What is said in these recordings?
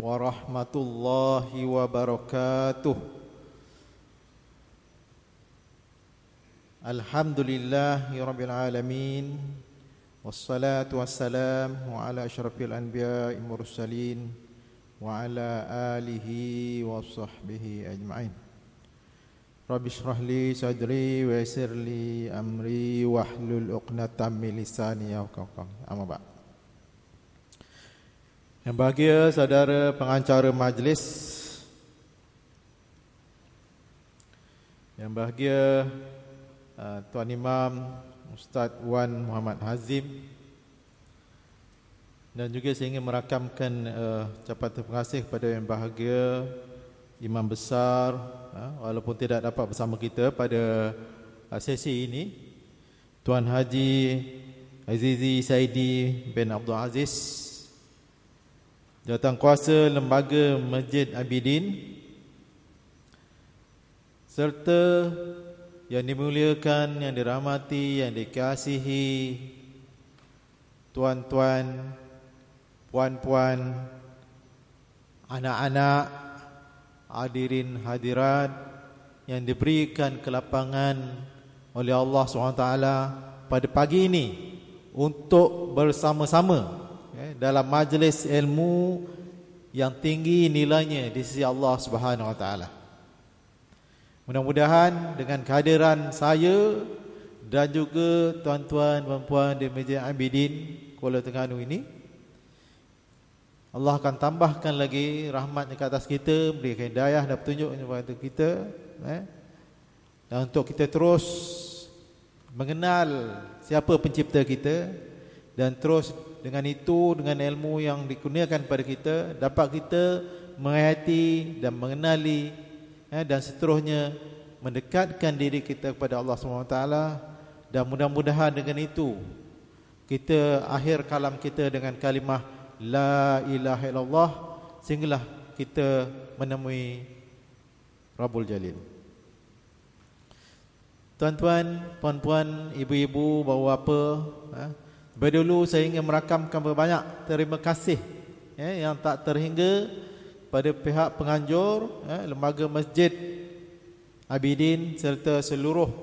warahmatullahi wabarakatuh. Alhamdulillahirabbil alamin, wassalatu wassalamu ala asyrafil anbiya'i mursalin wa ala alihi wa sahbihi ajma'in. Rabbi shrah li sadri wa yassir li amri wahlul 'uqdatam min lisani yafqahu qawli. Amma ba'd. Yang bahagia saudara pengacara majlis, yang bahagia Tuan Imam Ustaz Wan Muhammad Hazim, dan juga saya ingin merakamkan ucapan terima kasih kepada yang bahagia Imam Besar, walaupun tidak dapat bersama kita pada sesi ini, Tuan Haji Azizi Saidi bin Abdul Aziz, Jawatankuasa Lembaga Masjid Abidin, serta yang dimuliakan, yang dirahmati, yang dikasihi tuan-tuan, puan-puan, anak-anak, hadirin hadirat yang diberikan kelapangan oleh Allah SWT pada pagi ini untuk bersama-sama dalam majlis ilmu yang tinggi nilainya di sisi Allah Subhanahu Wa Taala. Mudah-mudahan dengan kehadiran saya dan juga tuan-tuan dan puan di Masjid Abidin Kuala Terengganu ini, Allah akan tambahkan lagi rahmat-Nya ke atas kita, berikan hidayah dan petunjuk kepada kita, dan untuk kita terus mengenal siapa pencipta kita, dan terus dengan itu, dengan ilmu yang dikurniakan kepada kita, dapat kita menghayati dan mengenali, dan seterusnya mendekatkan diri kita kepada Allah SWT. Dan mudah-mudahan dengan itu kita akhir kalam kita dengan kalimah La ilaha illallah, sehinggalah kita menemui Rabbul Jalil. Tuan-tuan, puan-puan, ibu-ibu, bapa-bapa, dulu saya ingin merakamkan berbanyak terima kasih yang tak terhingga pada pihak penganjur, Lembaga Masjid Abidin serta seluruh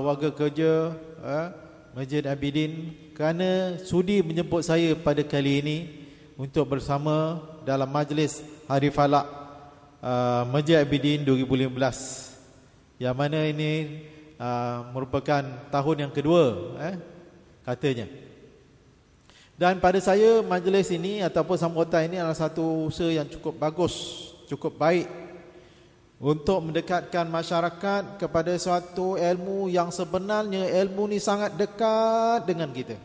warga kerja Masjid Abidin kerana sudi menjemput saya pada kali ini untuk bersama dalam majlis Hari Falak Masjid Abidin 2015, yang mana ini merupakan tahun yang kedua katanya. Dan pada saya majlis ini ataupun sambutan ini adalah satu usaha yang cukup bagus, cukup baik untuk mendekatkan masyarakat kepada suatu ilmu yang sebenarnya ilmu ni sangat dekat dengan kita.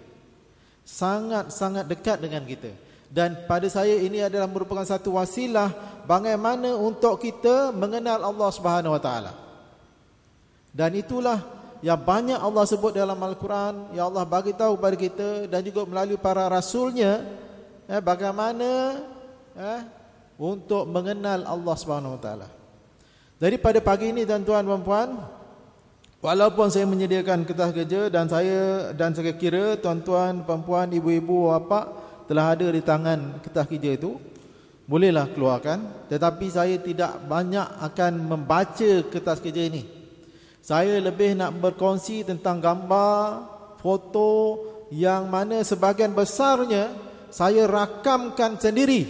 Sangat-sangat dekat dengan kita. Dan pada saya ini adalah merupakan satu wasilah bagaimana untuk kita mengenal Allah Subhanahu Wa Taala. Dan itulah yang banyak Allah sebut dalam Al-Quran, yang Allah bagi tahu kepada kita dan juga melalui para rasulnya, bagaimana untuk mengenal Allah Subhanahu Wa Taala. Jadi pada pagi ini tuan-tuan dan puan, walaupun saya menyediakan kertas kerja dan saya kira tuan-tuan, puan-puan, ibu-ibu, bapa telah ada di tangan kertas kerja itu, bolehlah keluarkan. Tetapi saya tidak banyak akan membaca kertas kerja ini. Saya lebih nak berkongsi tentang gambar, foto yang mana sebahagian besarnya saya rakamkan sendiri.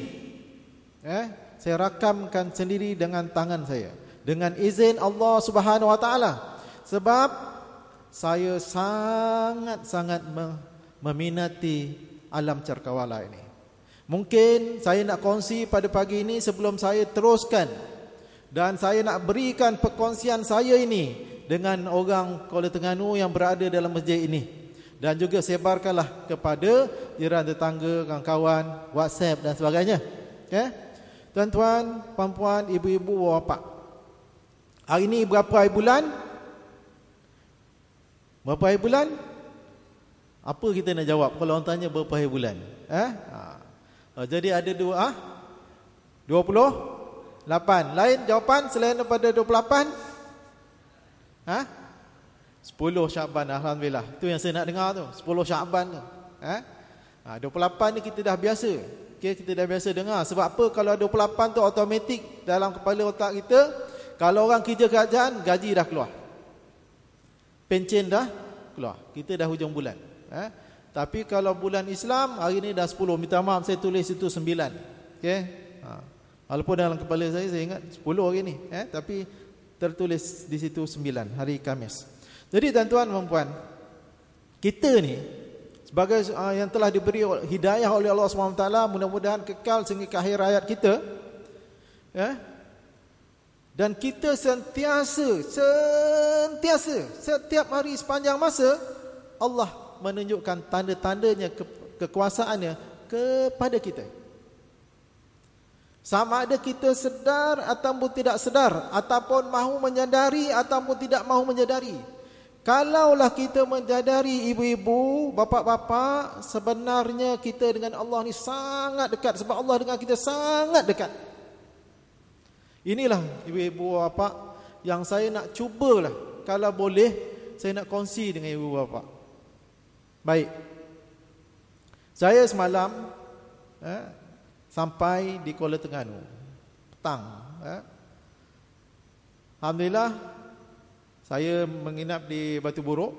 Saya rakamkan sendiri dengan tangan saya, dengan izin Allah Subhanahu Wa Taala. Sebab saya sangat-sangat meminati alam cakrawala ini. Mungkin saya nak kongsi pada pagi ini sebelum saya teruskan, dan saya nak berikan perkongsian saya ini dengan orang Kuala Terengganu yang berada dalam masjid ini, dan juga sebarkanlah kepada jiran tetangga, kawan-kawan, WhatsApp dan sebagainya. Tuan-tuan, puan-puan, ibu-ibu, bapa, hari ini berapa hari bulan? Berapa hari bulan? Apa kita nak jawab kalau orang tanya berapa hari bulan? Jadi ada 28. Lain jawapan selain daripada 28? 10 Syaban, alhamdulillah. Itu yang saya nak dengar tu, 10 Syaban tu. 28 ni kita dah biasa. Okay, kita dah biasa dengar. Sebab apa? Kalau 28 tu automatik dalam kepala otak kita. Kalau orang kerja kerajaan, gaji dah keluar, pencen dah keluar, kita dah hujung bulan. Tapi kalau bulan Islam, hari ni dah 10. Minta maaf saya tulis itu 9. Okay? Walaupun dalam kepala saya ingat 10 hari ni, tapi tertulis di situ 9, hari Khamis. Jadi tuan-tuan dan puan, kita ni sebagai yang telah diberi hidayah oleh Allah SWT, mudah-mudahan kekal sehingga ke akhir hayat kita, dan kita sentiasa setiap hari sepanjang masa Allah menunjukkan tanda-tandanya kekuasaannya kepada kita. Sama ada kita sedar ataupun tidak sedar, ataupun mahu menyadari ataupun tidak mahu menyadari. Kalaulah kita menyadari, ibu-ibu, bapa-bapa, sebenarnya kita dengan Allah ni sangat dekat. Sebab Allah dengan kita sangat dekat. Inilah ibu-ibu bapa yang saya nak cubalah, kalau boleh saya nak kongsi dengan ibu bapa. Baik, saya semalam sampai di Kuala Terengganu petang. Alhamdulillah, saya menginap di Batu Buruk,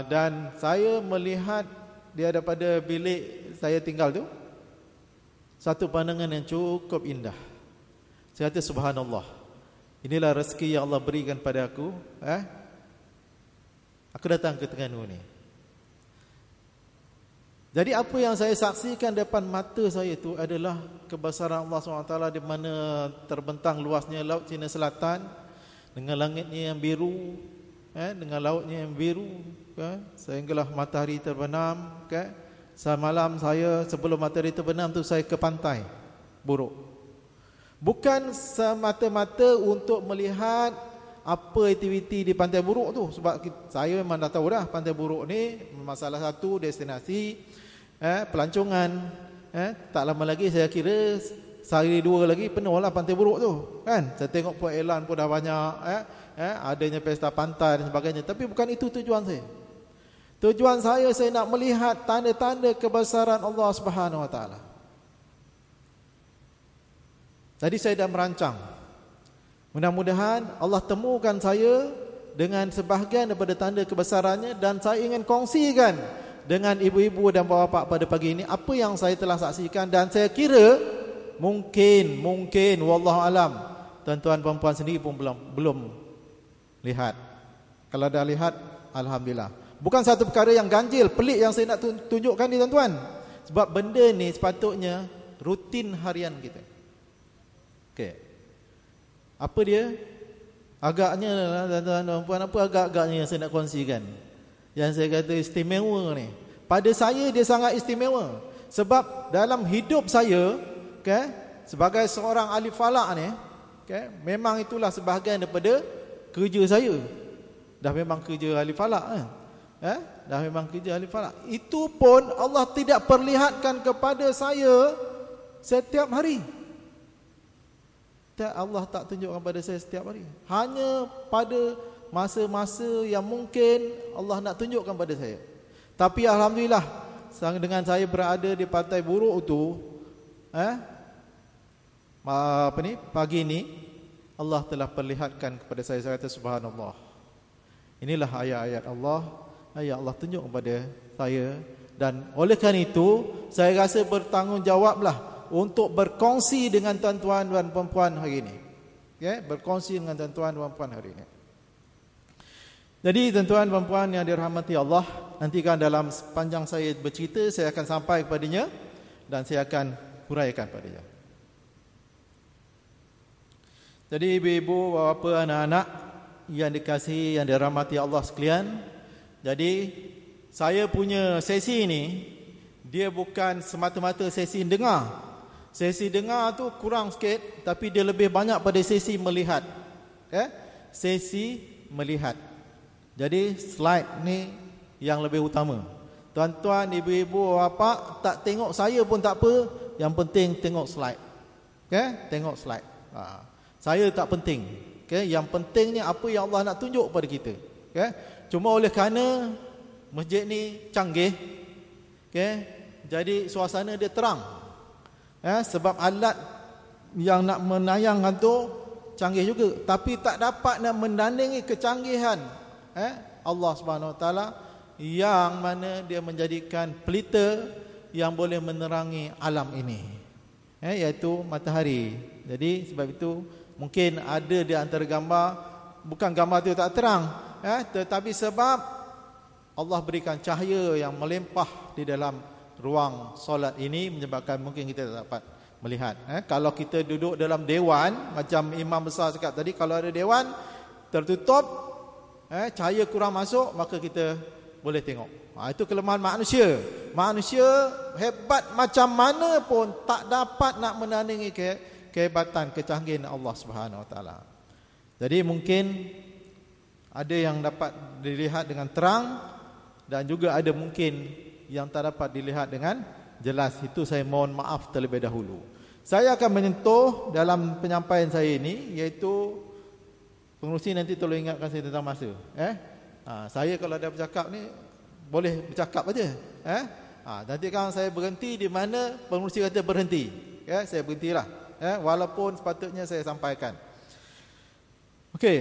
dan saya melihat di daripada bilik saya tinggal tu satu pandangan yang cukup indah. Saya kata subhanallah, inilah rezeki yang Allah berikan pada aku. Aku datang ke Terengganu ni. Jadi apa yang saya saksikan depan mata saya itu adalah kebesaran Allah SWT, di mana terbentang luasnya Laut Cina Selatan dengan langitnya yang biru, dengan lautnya yang biru, sehinggalah matahari terbenam. Semalam saya, sebelum matahari terbenam tu, saya ke pantai Buruk. Bukan semata-mata untuk melihat apa aktiviti di Pantai Buruk tu, sebab saya memang dah tahu dah Pantai Buruk ni memang salah satu destinasi pelancongan. Tak lama lagi, saya kira sehari dua lagi penuh lah Pantai Buruk tu, kan. Saya tengok pun elan pun dah banyak, adanya pesta pantai dan sebagainya. Tapi bukan itu tujuan saya. Tujuan saya nak melihat tanda-tanda kebesaran Allah Subhanahu Wa Taala. Tadi saya dah merancang, mudah-mudahan Allah temukan saya dengan sebahagian daripada tanda kebesarannya, dan saya ingin kongsikan dengan ibu-ibu dan bapa-bapa pada pagi ini apa yang saya telah saksikan. Dan saya kira mungkin wallahu alam, tuan-tuan puan-puan sendiri pun belum lihat. Kalau dah lihat, alhamdulillah. Bukan satu perkara yang ganjil, pelik yang saya nak tunjukkan ni tuan-tuan. Sebab benda ni sepatutnya rutin harian kita. Okey. Apa dia? Agaknya tuan-tuan dan puan, apa agak-agaknya yang saya nak kongsikan, yang saya kata istimewa ni. Pada saya dia sangat istimewa. Sebab dalam hidup saya, sebagai seorang ahli falak ni, memang itulah sebahagian daripada kerja saya. Dah memang kerja ahli falak, dah memang kerja ahli falak. Itu pun Allah tidak perlihatkan kepada saya setiap hari. Allah tak tunjukkan pada saya setiap hari. Hanya pada masa-masa yang mungkin Allah nak tunjukkan pada saya. Tapi alhamdulillah, dengan saya berada di Pantai Buruk tu, pagi ni Allah telah perlihatkan kepada saya. Saya kata subhanallah, inilah ayat-ayat Allah, ayat Allah tunjuk kepada saya. Dan oleh kerana itu, saya rasa bertanggungjawablah untuk berkongsi dengan tuan-tuan dan puan-puan hari ini. Berkongsi dengan tuan-tuan dan puan-puan hari ini. Jadi tuan-tuan dan puan-puan yang dirahmati Allah, nantikan dalam sepanjang saya bercerita, saya akan sampai kepadanya dan saya akan huraikan padanya. Jadi ibu-ibu, bapa, anak-anak yang dikasihi, yang dirahmati Allah sekalian, jadi saya punya sesi ini, dia bukan semata-mata sesi dengar. Sesi dengar tu kurang sikit, tapi dia lebih banyak pada sesi melihat. Sesi melihat. Jadi slide ni yang lebih utama. Tuan-tuan, ibu-ibu, bapa, tak tengok saya pun tak apa, yang penting tengok slide. Tengok slide. Saya tak penting. Yang pentingnya apa yang Allah nak tunjuk pada kita. Cuma oleh kerana masjid ni canggih, jadi suasana dia terang. Sebab alat yang nak menayangkan tu canggih juga, tapi tak dapat nak mendandingi kecanggihan Allah Subhanahu Wa Taala, yang mana dia menjadikan pelita yang boleh menerangi alam ini, iaitu matahari. Jadi sebab itu mungkin ada di antara gambar, bukan gambar itu tak terang, tetapi sebab Allah berikan cahaya yang melimpah di dalam ruang solat ini, menyebabkan mungkin kita tak dapat melihat. Kalau kita duduk dalam dewan, macam imam besar cakap tadi, kalau ada dewan tertutup, cahaya kurang masuk, maka kita boleh tengok. Itu kelemahan manusia. Manusia hebat macam mana pun tak dapat nak menandingi kehebatan, kecanggihan Allah Subhanahu Wa Taala. Jadi mungkin ada yang dapat dilihat dengan terang, dan juga ada mungkin yang tak dapat dilihat dengan jelas. Itu saya mohon maaf terlebih dahulu. Saya akan menyentuh dalam penyampaian saya ini, iaitu pengerusi nanti tolong ingatkan saya tentang masa. Saya kalau dah bercakap ni boleh bercakap aja. Nanti kalau saya berhenti di mana pengerusi kata berhenti, saya berhentilah. Walaupun sepatutnya saya sampaikan. Okey.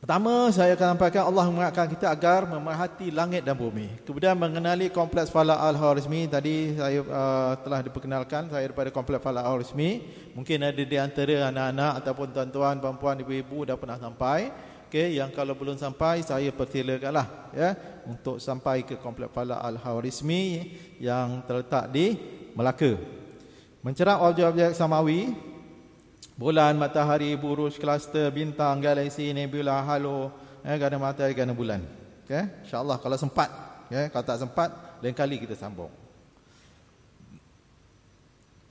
Pertama, saya akan sampaikan Allah mengingatkan kita agar memerhati langit dan bumi. Kemudian mengenali Kompleks Falak Al-Khawarizmi. Tadi saya telah diperkenalkan, saya daripada Kompleks Falak Al-Khawarizmi. Mungkin ada di antara anak-anak ataupun tuan-tuan, puan-puan, ibu-ibu dah pernah sampai. Okey, yang kalau belum sampai, saya persilakanlah untuk sampai ke Kompleks Falak Al-Khawarizmi yang terletak di Melaka. Mencerap objek-objek samawi, bulan, matahari, buruj, kluster, bintang, galaksi, nebula, halo, gerhana matahari, gerhana bulan. InsyaAllah kalau sempat. Kalau tak sempat, lain kali kita sambung.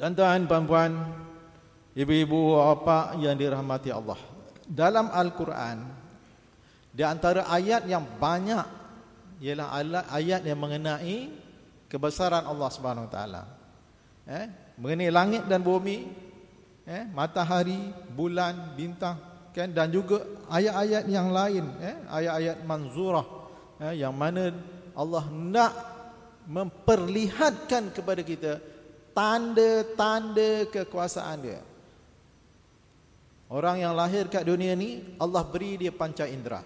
Tuan-tuan, puan-puan, ibu-ibu, bapa yang dirahmati Allah, dalam Al-Quran, di antara ayat yang banyak ialah ayat yang mengenai kebesaran Allah Subhanahu Wa Taala, mengenai langit dan bumi, matahari, bulan, bintang, dan juga ayat-ayat yang lain, ayat-ayat manzurah, yang mana Allah nak memperlihatkan kepada kita tanda-tanda kekuasaan dia. Orang yang lahir kat dunia ni, Allah beri dia panca indera.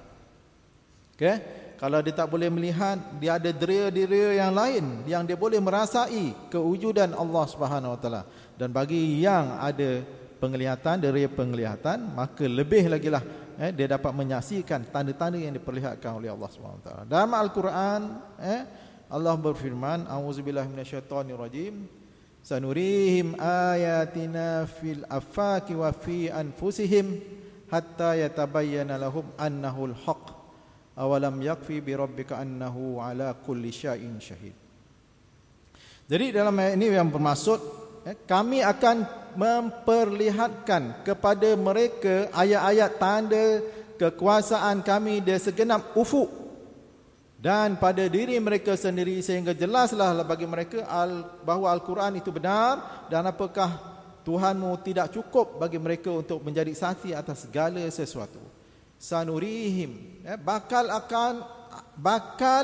Kalau dia tak boleh melihat, dia ada deria-deria yang lain yang dia boleh merasai kewujudan Allah Subhanahu Wa Taala. Dan bagi yang ada penglihatan, deria penglihatan, maka lebih lagi lah dia dapat menyaksikan tanda-tanda yang diperlihatkan oleh Allah Subhanahu Wa Taala. Dalam Al-Quran, Allah berfirman, A'udzubillahi minasyaitonirrajim, sanurihim ayatina fil afaki wa fi anfusihim hatta yatabayyana lahum annahul haq awalam yakfi bi rabbika annahu ala kulli syai'in syahid. Jadi dalam ayat ini yang bermaksud, kami akan memperlihatkan kepada mereka ayat-ayat tanda kekuasaan kami di segenap ufuk dan pada diri mereka sendiri, sehingga jelaslah bagi mereka bahawa Al-Quran itu benar, dan apakah Tuhanmu tidak cukup bagi mereka untuk menjadi saksi atas segala sesuatu. Sanurihim, bakal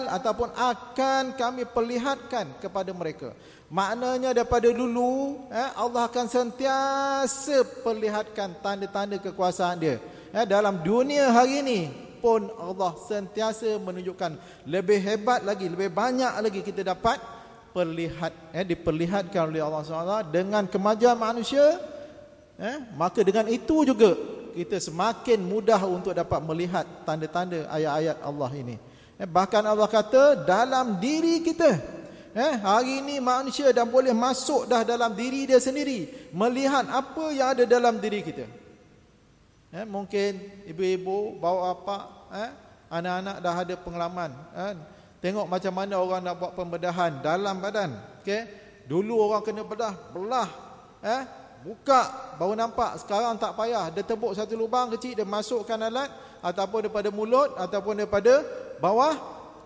ataupun akan kami perlihatkan kepada mereka. Maknanya daripada dulu, Allah akan sentiasa perlihatkan tanda-tanda kekuasaan dia. Dalam dunia hari ini pun Allah sentiasa menunjukkan lebih hebat lagi, lebih banyak lagi kita dapat diperlihatkan oleh Allah SWT dengan kemajuan manusia. Maka dengan itu juga kita semakin mudah untuk dapat melihat tanda-tanda ayat-ayat Allah ini. Bahkan Allah kata dalam diri kita, hari ini manusia dah boleh masuk dah dalam diri dia sendiri, melihat apa yang ada dalam diri kita. Mungkin ibu-ibu, bapa, anak-anak dah ada pengalaman, tengok macam mana orang nak buat pembedahan dalam badan. Dulu orang kena belah, buka baru nampak. Sekarang tak payah, dia tebuk satu lubang kecil, dia masukkan alat, ataupun daripada mulut ataupun daripada bawah,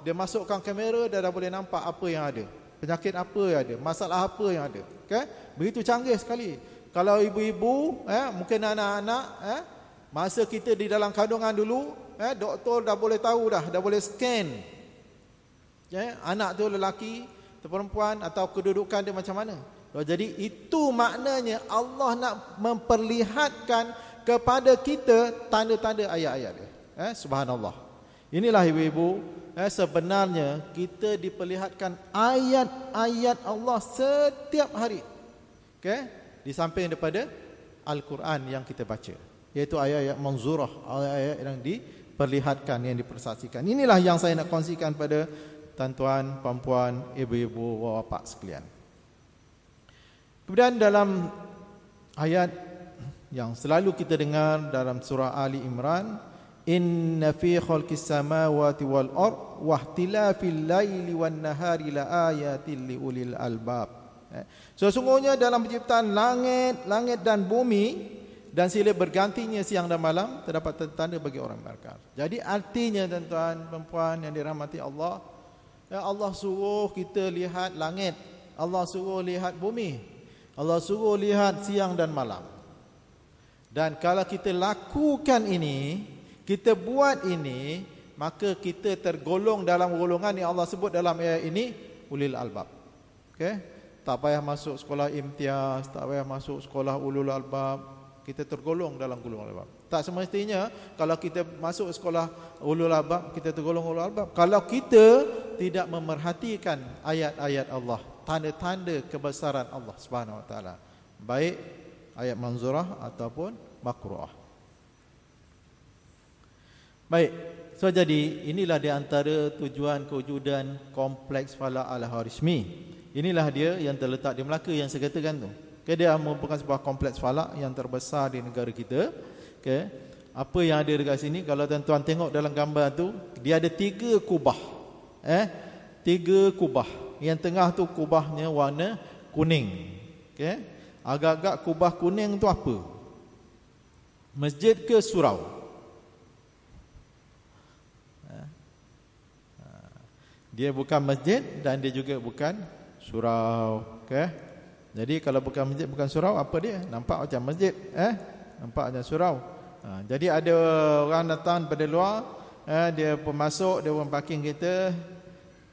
dia masukkan kamera, dia dah boleh nampak apa yang ada, penyakit apa yang ada, masalah apa yang ada. Begitu canggih sekali. Kalau ibu-ibu, mungkin anak-anak, masa kita di dalam kandungan dulu, doktor dah boleh tahu dah boleh scan. Anak tu lelaki, perempuan atau kedudukan dia macam mana. Jadi itu maknanya Allah nak memperlihatkan kepada kita tanda-tanda ayat-ayat dia. Subhanallah. Inilah ibu-ibu, sebenarnya kita diperlihatkan ayat-ayat Allah setiap hari. Di samping daripada Al-Quran yang kita baca, iaitu ayat-ayat manzurah, ayat-ayat yang diperlihatkan, yang dipersaksikan. Inilah yang saya nak kongsikan pada tuan-tuan, puan-puan, ibu-ibu, bapa sekalian. Kemudian dalam ayat yang selalu kita dengar dalam surah Ali Imran, inna fi khalqis samawati wal ard wa ihtilafil laili wan nahari laayatil liulil albab. Sesungguhnya dalam penciptaan langit dan bumi dan silih bergantinya siang dan malam terdapat tanda bagi orang berakal. Jadi artinya tuan-tuan, perempuan yang dirahmati Allah, Allah suruh kita lihat langit, Allah suruh lihat bumi, Allah suruh lihat siang dan malam. Dan kalau kita lakukan ini, kita buat ini, maka kita tergolong dalam golongan yang Allah sebut dalam ayat ini, ulil albab. Tak payah masuk sekolah imtiaz, tak payah masuk sekolah ulul albab, kita tergolong dalam golongan albab. Tak semestinya kalau kita masuk sekolah ulul albab, kita tergolong ulul albab. Kalau kita tidak memerhatikan ayat-ayat Allah, tanda-tanda kebesaran Allah Subhanahu Wa Taala, baik ayat manzurah ataupun makruah. Baik, so jadi inilah di antara tujuan kewujudan kompleks falak Al-Khawarizmi. Inilah dia yang terletak di Melaka yang saya katakan tu. Dia merupakan sebuah kompleks falak yang terbesar di negara kita. Apa yang ada dekat sini, kalau tuan-tuan tengok dalam gambar tu, dia ada 3 kubah. 3 kubah. Yang tengah tu kubahnya warna kuning. Agak-agak kubah kuning tu apa? Masjid ke surau? Dia bukan masjid dan dia juga bukan surau. Jadi kalau bukan masjid, bukan surau, apa dia? Nampak macam masjid, nampak macam surau. Jadi ada orang datang daripada luar, dia pemasuk, dia orang parking kereta,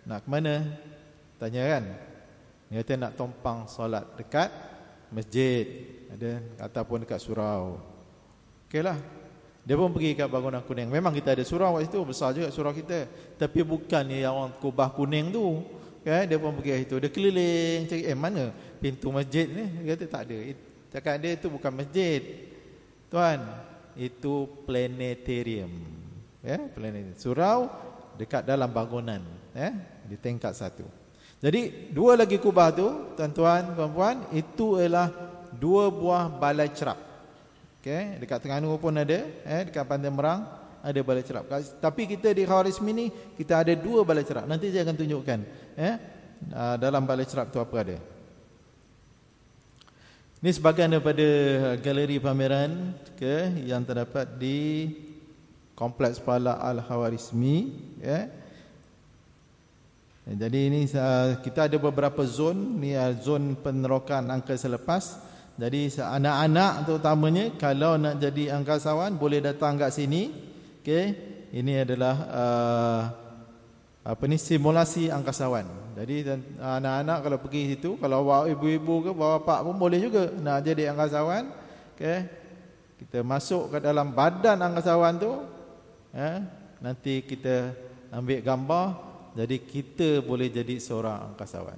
nak ke mana? Tanya kan? Dia kata nak tumpang solat dekat masjid, ada ataupun dekat surau. Okeylah. Dia pun pergi kat bangunan kuning. Memang kita ada surau kat situ, besar juga surau kita. Tapi bukan yang orang kubah kuning tu. Dia pun pergi kat situ. Dia keliling cari mana pintu masjid ni. Dia kata tak ada. Cakap dia itu bukan masjid, tuan, itu planetarium. Planetarium. Surau dekat dalam bangunan, di tingkat 1. Jadi 2 lagi kubah tu, tuan-tuan, puan-puan, itu ialah 2 buah balai cerap. Dekat Terengganu pun ada, dekat Pantai Merang ada balai cerap. Tapi kita di Khawarizmi ni kita ada 2 balai cerap. Nanti saya akan tunjukkan dalam balai cerap tu apa ada. Ini sebahagian daripada galeri pameran yang terdapat di Kompleks Falak Al-Khawarizmi. Jadi ini kita ada beberapa zon. Ni zon penerokan angka selepas. Jadi anak-anak terutamanya kalau nak jadi angkasawan boleh datang kat sini. Ini adalah simulasi angkasawan. Jadi anak-anak kalau pergi situ, kalau bawa ibu-ibu ke bawa bapak pun boleh juga nak jadi angkasawan. Kita masuk ke dalam badan angkasawan tu, nanti kita ambil gambar, jadi kita boleh jadi seorang angkasawan.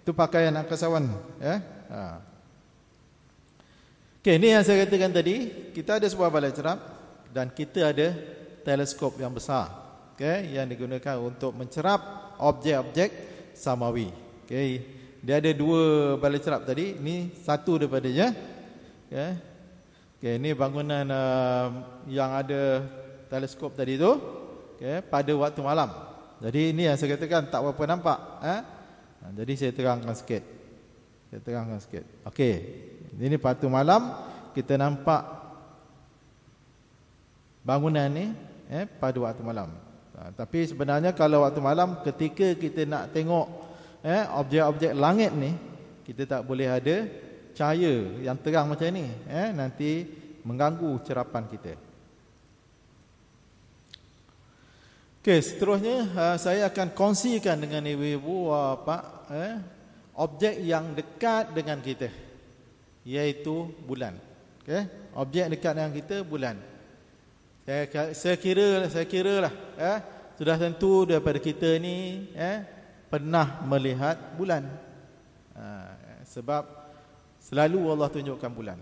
Itu pakaian angkasawan, ini yang saya katakan tadi. Kita ada sebuah balai cerap dan kita ada teleskop yang besar, yang digunakan untuk mencerap objek-objek samawi. Dia ada 2 balai cerap tadi. Ini satu daripadanya. Ini bangunan yang ada teleskop tadi tu, pada waktu malam. Jadi ini yang saya katakan tak berapa nampak. Jadi saya terangkan sikit. Ini waktu malam kita nampak bangunan ni pada waktu malam. Tapi sebenarnya kalau waktu malam, ketika kita nak tengok objek-objek langit ni, kita tak boleh ada cahaya yang terang macam ni. Nanti mengganggu cerapan kita. Okey, seterusnya saya akan kongsikan dengan ibu-ibu bapa objek yang dekat dengan kita, iaitu bulan. Okey, objek dekat dengan kita bulan. Saya kira lah sudah tentu daripada kita ni pernah melihat bulan. Sebab selalu Allah tunjukkan bulan.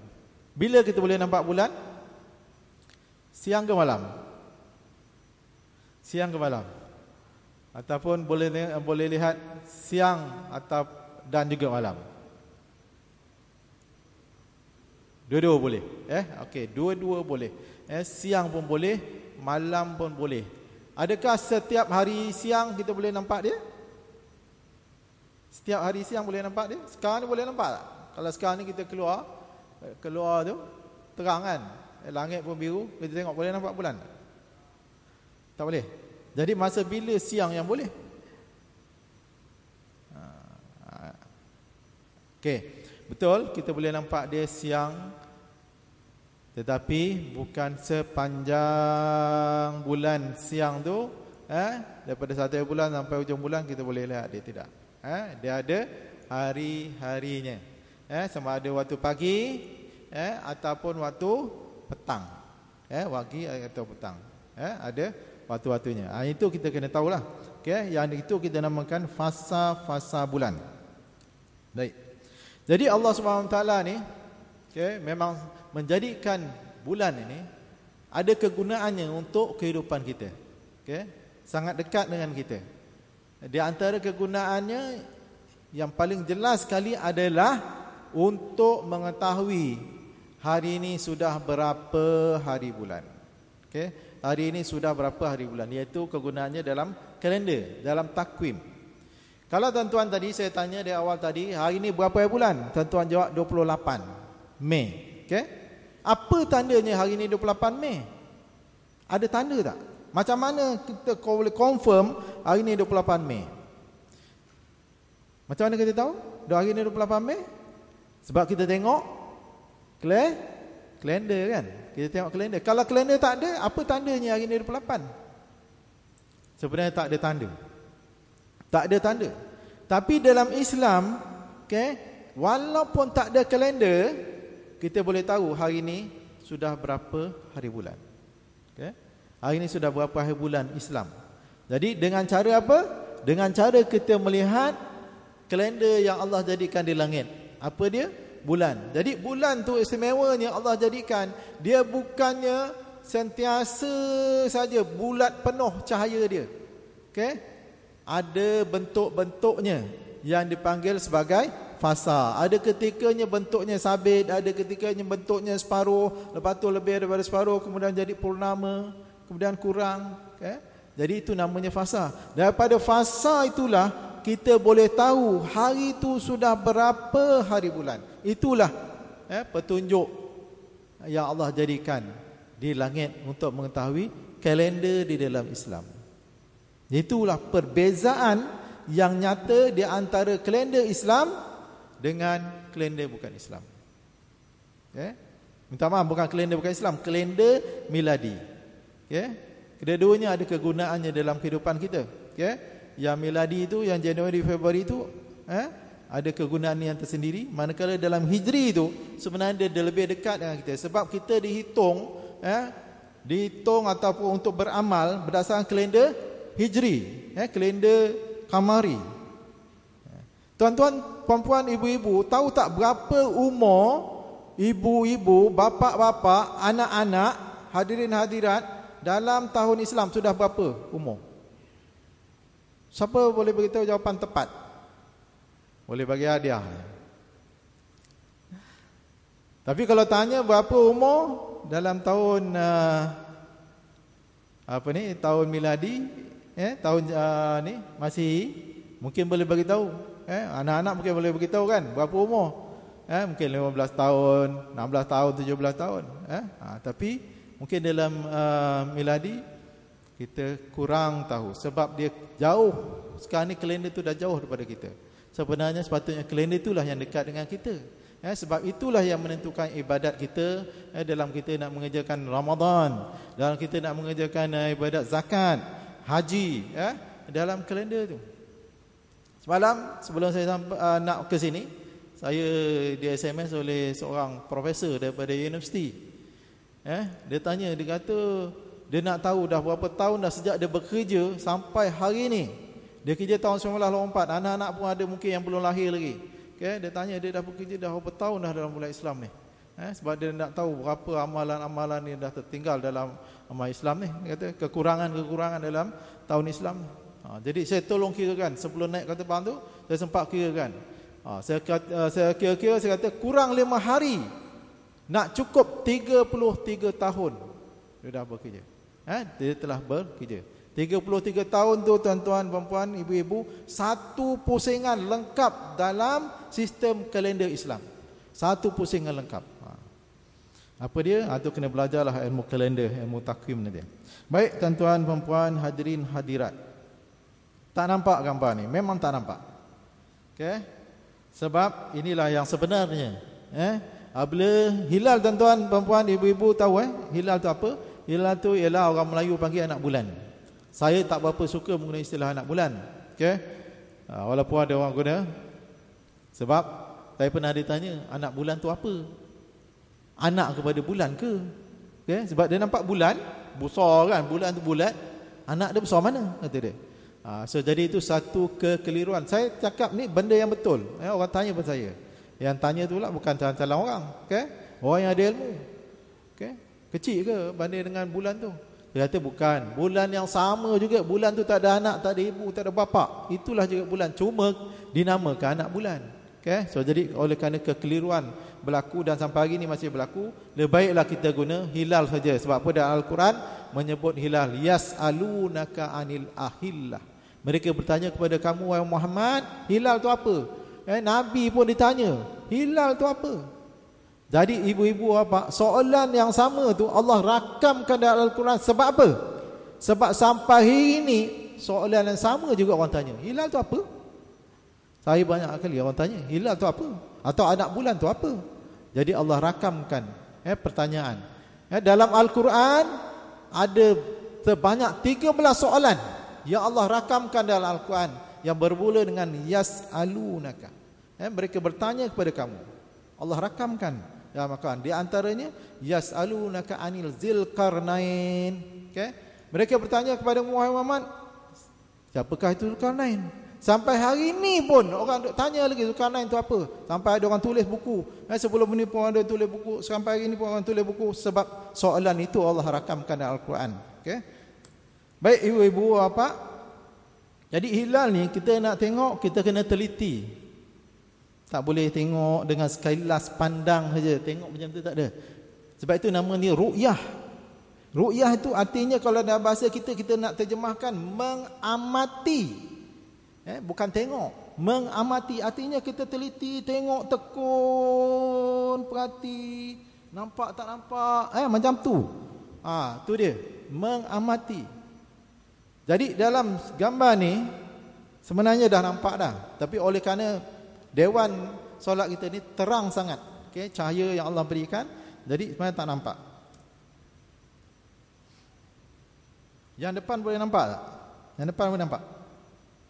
Bila kita boleh nampak bulan? Siang ke malam? Siang ke malam? Ataupun boleh lihat siang dan juga malam? Dua-dua boleh. Okey, dua-dua boleh. Siang pun boleh, malam pun boleh. Adakah setiap hari siang kita boleh nampak dia? Setiap hari siang boleh nampak dia? Sekarang ni boleh nampak tak? Kalau sekarang ni kita keluar tu terang kan? Langit pun biru, kita tengok boleh nampak bulan? Tak boleh. Jadi masa bila siang yang boleh? Okey, betul kita boleh nampak dia siang, tetapi bukan sepanjang bulan siang tu, daripada satu bulan sampai hujung bulan kita boleh lihat dia, tidak. Dia ada hari-harinya. Sama ada waktu pagi ataupun waktu petang. Pagi atau petang. Ada waktu-waktunya. Itu kita kena tahulah. Okey, yang itu kita namakan fasa-fasa bulan. Baik. Jadi Allah SWT ni memang menjadikan bulan ini ada kegunaannya untuk kehidupan kita. Sangat dekat dengan kita. Di antara kegunaannya yang paling jelas sekali adalah untuk mengetahui hari ini sudah berapa hari bulan. Hari ini sudah berapa hari bulan, iaitu kegunaannya dalam kalender, dalam takwim. Kalau tuan-tuan tadi saya tanya di awal tadi, hari ini berapa hari bulan? Tuan-tuan jawab 28 Mei. Apa tandanya hari ini 28 Mei? Ada tanda tak? Macam mana kita boleh confirm hari ini 28 Mei? Macam mana kita tahu hari ini 28 Mei? Sebab kita tengok kalender kan? Kita tengok kalender. Kalau kalender tak ada, apa tandanya hari ini 28? Sebenarnya tak ada tanda. Tak ada tanda. Tapi dalam Islam, walaupun tak ada kalender, kita boleh tahu hari ini sudah berapa hari bulan. Hari ini sudah berapa hari bulan Islam. Jadi dengan cara apa? Dengan cara kita melihat kalender yang Allah jadikan di langit. Apa dia? Bulan. Jadi bulan tu istimewanya Allah jadikan, dia bukannya sentiasa saja bulat penuh cahaya dia. Ada bentuk-bentuknya yang dipanggil sebagai fasa. Ada ketikanya bentuknya sabit, ada ketikanya bentuknya separuh, lepas tu lebih daripada separuh, kemudian jadi purnama, kemudian kurang. Jadi itu namanya fasa. Daripada fasa itulah kita boleh tahu hari itu sudah berapa hari bulan. Itulah petunjuk yang Allah jadikan di langit untuk mengetahui kalender di dalam Islam. Itulah perbezaan yang nyata di antara kalender Islam dengan kalender bukan Islam. Minta maaf, bukan kalender bukan Islam, kalender miladi. Kedua-duanya ada kegunaannya dalam kehidupan kita. Yang miladi itu, yang Januari Februari itu ada kegunaan yang tersendiri. Manakala dalam hijri itu sebenarnya dia lebih dekat dengan kita, sebab kita dihitung ataupun untuk beramal berdasarkan kalender hijri, kalender kamari. Tuan-tuan, puan-puan, ibu-ibu, tahu tak berapa umur ibu-ibu, bapa-bapa, anak-anak, hadirin hadirat dalam tahun Islam sudah berapa umur? Siapa boleh beritahu jawapan tepat? Boleh bagi hadiah. Tapi kalau tanya berapa umur dalam tahun tahun miladi, tahun ni masih mungkin boleh bagi tahu. Anak-anak mungkin boleh bagi tahu kan berapa umur. Mungkin 15 tahun, 16 tahun, 17 tahun. Tapi mungkin dalam miladi kita kurang tahu, sebab dia jauh. Sekarang ni kalender tu dah jauh daripada kita. Sebenarnya sepatutnya kalender itulah yang dekat dengan kita. Sebab itulah yang menentukan ibadat kita. Dalam kita nak mengerjakan Ramadan, dalam kita nak mengerjakan ibadat zakat, haji dalam kalender tu. Semalam sebelum saya nak ke sini, saya di SMS oleh seorang profesor daripada universiti. Dia tanya, dia kata dia nak tahu dah berapa tahun dah sejak dia bekerja sampai hari ni. Dia kerja tahun 1984, anak-anak pun ada mungkin yang belum lahir lagi. Dia tanya dia dah bekerja dah berapa tahun dah dalam bulan Islam ni. Sebab dia nak tahu berapa amalan-amalan ni dah tertinggal dalam amal Islam ni. Dia kata kekurangan-kekurangan dalam tahun Islam ni. Jadi saya tolong kirakan sebelum naik kata bang tu, saya sempat kirakan. Saya kira-kira, saya kata kurang 5 hari nak cukup 33 tahun dia dah bekerja. Dia telah bekerja 33 tahun tu, tuan-tuan, puan-puan, ibu-ibu, satu pusingan lengkap dalam sistem kalender Islam. Satu pusingan lengkap. Apa dia? Itu kena belajarlah ilmu kalender, ilmu takwim nanti. Baik, tuan-tuan, puan-puan, hadirin hadirat. Tak nampak gambar ni, memang tak nampak. Sebab inilah yang sebenarnya. Apabila hilal, tuan-tuan, puan-puan, ibu-ibu tahu hilal tu apa? Hilal tu ialah orang Melayu panggil anak bulan. Saya tak berapa suka menggunakan istilah anak bulan. Walaupun ada orang guna. Sebab saya pernah ditanya, anak bulan tu apa? Anak kepada bulan ke? Sebab dia nampak bulan besar kan, bulan tu bulat, anak dia besar mana? Kata dia. So jadi itu satu kekeliruan. Saya cakap ni benda yang betul. Orang tanya pada saya. Yang tanya tu lah bukan calon-calon orang. Orang yang ada ilmu. Kecil ke banding dengan bulan tu? Dia kata bukan. Bulan yang sama juga. Bulan tu tak ada anak, tak ada ibu, tak ada bapa. Itulah juga bulan. Cuma dinamakan anak bulan. So jadi oleh kerana kekeliruan berlaku dan sampai hari ini masih berlaku, lebih baiklah kita guna hilal saja. Sebab apa dalam Al-Quran menyebut hilal, yas'alunaka anil ahillah. Mereka bertanya kepada kamu wahai Muhammad, hilal tu apa? Nabi pun ditanya, hilal tu apa? Jadi ibu-ibu apa? Soalan yang sama tu Allah rakamkan dalam Al-Quran. Sebab apa? Sebab sampai hari ini soalan yang sama juga orang tanya, hilal tu apa? Saya banyak kali orang tanya, hilal tu apa? Atau anak bulan tu apa? Jadi Allah rakamkan pertanyaan. Dalam Al-Quran ada sebanyak 13 soalan yang Allah rakamkan dalam Al-Quran yang bermula dengan yas'alunaka. Mereka bertanya kepada kamu. Allah rakamkan dalam Al-Quran. Di antaranya yas'alunaka anil Dzulqarnain. Mereka bertanya kepada Muhammad, siapakah itu Dzulqarnain? Sampai hari ini pun orang tanya lagi Dzulqarnain itu apa. Sampai ada orang tulis buku. Sebelum ini pun ada tulis buku. Sampai hari ini pun orang tulis buku. Sebab soalan itu Allah rakamkan dalam Al-Quran. Baik ibu-ibu apa? Jadi hilal ni kita nak tengok, kita kena teliti. Tak boleh tengok dengan sekilas pandang saja. Tengok macam tu tak ada. Sebab itu nama ni ru'yah. Ru'yah itu artinya kalau dalam bahasa kita nak terjemahkan mengamati. Bukan tengok, mengamati. Artinya kita teliti, tengok, tekun, perhati, nampak tak nampak, macam tu. Tu dia, mengamati. Jadi dalam gambar ni sebenarnya dah nampak dah, tapi oleh kerana dewan solat kita ni terang sangat, cahaya yang Allah berikan, jadi sebenarnya tak nampak. Yang depan boleh nampak tak? Yang depan boleh nampak?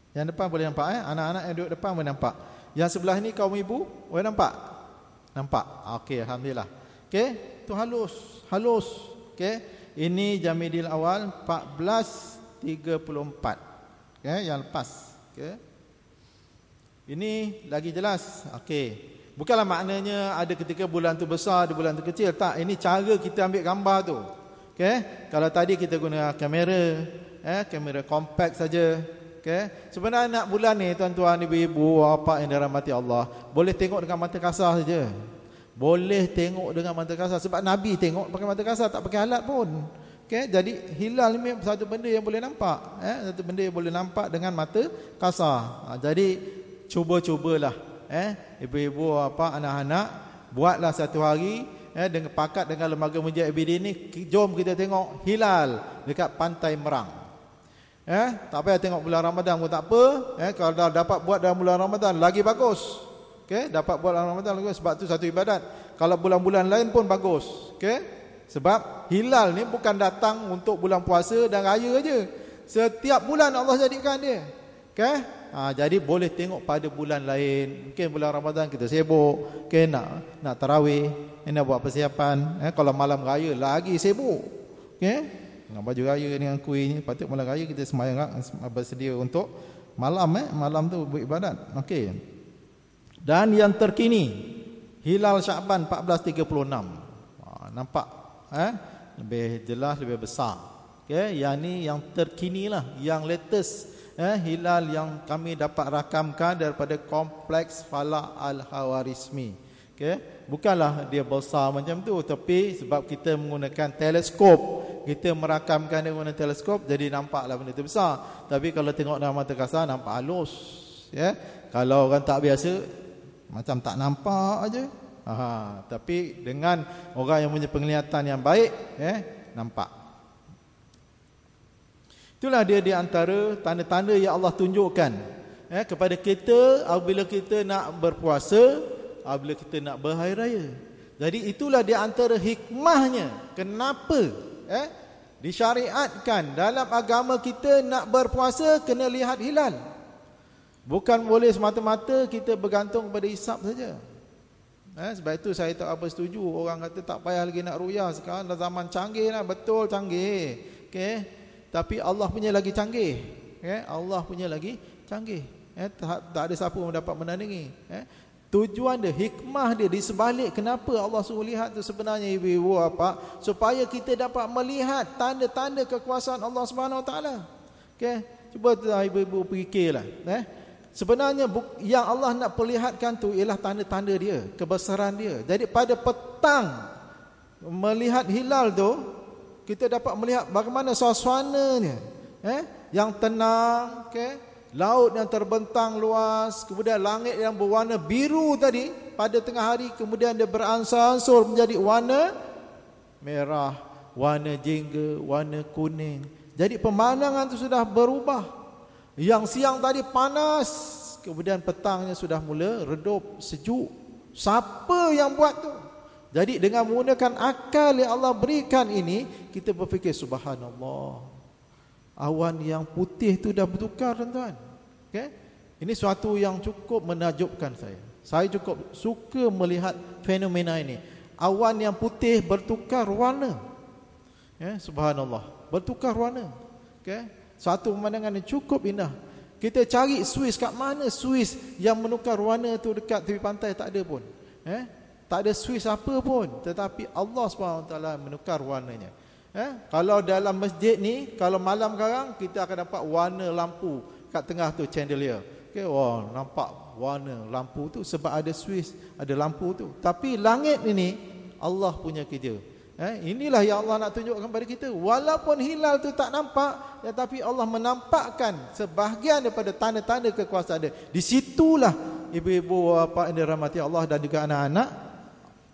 Yang depan boleh nampak, anak-anak yang duduk depan boleh nampak. Yang sebelah ni kaum ibu boleh nampak? Nampak. Okey, alhamdulillah. Tu halus. Ini Jamidil Awal 1434. Yang lepas. Ini lagi jelas. Bukanlah maknanya ada ketika bulan tu besar, ada bulan tu kecil. Tak, ini cara kita ambil gambar tu. Kalau tadi kita guna kamera, kamera compact saja. Sebenarnya anak bulan ni, tuan-tuan, ibu-ibu, apa yang dirahmati Allah, boleh tengok dengan mata kasar saja. Boleh tengok dengan mata kasar. Sebab Nabi tengok pakai mata kasar, tak pakai alat pun. Jadi hilal ni satu benda yang boleh nampak. Satu benda yang boleh nampak dengan mata kasar. Jadi cubalah, ibu-ibu, apa, anak-anak, buatlah satu hari, dengan pakat dengan lembaga Mujiz ABD ni, jom kita tengok hilal dekat Pantai Merang. Tak payah tengok bulan Ramadan pun tak apa. Kalau dah dapat buat dalam bulan Ramadan lagi bagus. Dapat buat dalam Ramadan lagi bagus. Sebab tu satu ibadat. Kalau bulan-bulan lain pun bagus. Sebab hilal ni bukan datang untuk bulan puasa dan raya aja. Setiap bulan Allah jadikan dia. Okay? Jadi boleh tengok pada bulan lain. Mungkin bulan Ramadan kita sibuk, okay, nak tarawih, nak buat persiapan. Kalau malam raya lagi sibuk. Okay? Dengan baju raya dengan kuih ni, patut malam raya kita sembahyang bersedia untuk malam tu beribadat. Okay. Dan yang terkini, hilal Syaban 1436. Nampak? Lebih jelas, lebih besar. Okay? Yang ni yang terkini lah, yang latest. Hilal yang kami dapat rakamkan daripada kompleks Falak Al-Khawarizmi. Okay? Bukanlah dia besar macam tu, tapi sebab kita menggunakan teleskop, kita merakamkan dia menggunakan teleskop, jadi nampaklah benda tu besar. Tapi kalau tengok dengan mata kasar, nampak halus. Kalau orang tak biasa, macam tak nampak aja. Tapi dengan orang yang punya penglihatan yang baik, nampak. Itulah dia di antara tanda-tanda yang Allah tunjukkan kepada kita apabila kita nak berpuasa, apabila kita nak berhari raya. Jadi itulah di antara hikmahnya kenapa disyariatkan dalam agama kita nak berpuasa kena lihat hilal. Bukan boleh semata-mata kita bergantung pada hisap saja. Sebab itu saya tak apa setuju orang kata tak payah lagi nak ruyah, sekarang dah zaman canggih lah. Betul canggih. Okay? Tapi Allah punya lagi canggih. Allah punya lagi canggih. Tak ada siapa yang dapat menandingi. Tujuan dia, hikmah dia di sebalik kenapa Allah suruh lihat tu sebenarnya ibu-ibu apa? Supaya kita dapat melihat tanda-tanda kekuasaan Allah Subhanahu Wa Taala. Okay? Cuba ibu-ibu fikirlah. Sebenarnya yang Allah nak perlihatkan tu ialah tanda-tanda dia, kebesaran dia. Jadi pada petang melihat hilal tu, kita dapat melihat bagaimana suasananya, yang tenang, laut yang terbentang luas, kemudian langit yang berwarna biru tadi pada tengah hari, kemudian dia beransur-ansur menjadi warna merah, warna jingga, warna kuning. Jadi pemandangan itu sudah berubah. Yang siang tadi panas, kemudian petangnya sudah mula redup, sejuk. Siapa yang buat tu? Jadi dengan menggunakan akal yang Allah berikan ini, kita berfikir subhanallah, awan yang putih tu dah bertukar tuan-tuan. Okay? Ini suatu yang cukup menakjubkan saya. Saya cukup suka melihat fenomena ini. Awan yang putih bertukar warna. Subhanallah, bertukar warna. Okay? Satu pemandangan yang cukup indah. Kita cari Swiss, kat mana Swiss yang menukar warna tu dekat tepi pantai? Tak ada pun. Tak ada Swiss apa pun, tetapi Allah SWT menukar warnanya. Kalau dalam masjid ni, kalau malam sekarang, kita akan dapat warna lampu kat tengah tu, chandelier. Okay, nampak warna lampu tu sebab ada Swiss, ada lampu tu. Tapi langit ini Allah punya kerja. Inilah yang Allah nak tunjukkan kepada kita. Walaupun hilal tu tak nampak, tetapi Allah menampakkan sebahagian daripada tanda-tanda kekuasaan dia. Di situlah ibu-ibu bapa yang dirahmati Allah dan juga anak-anak,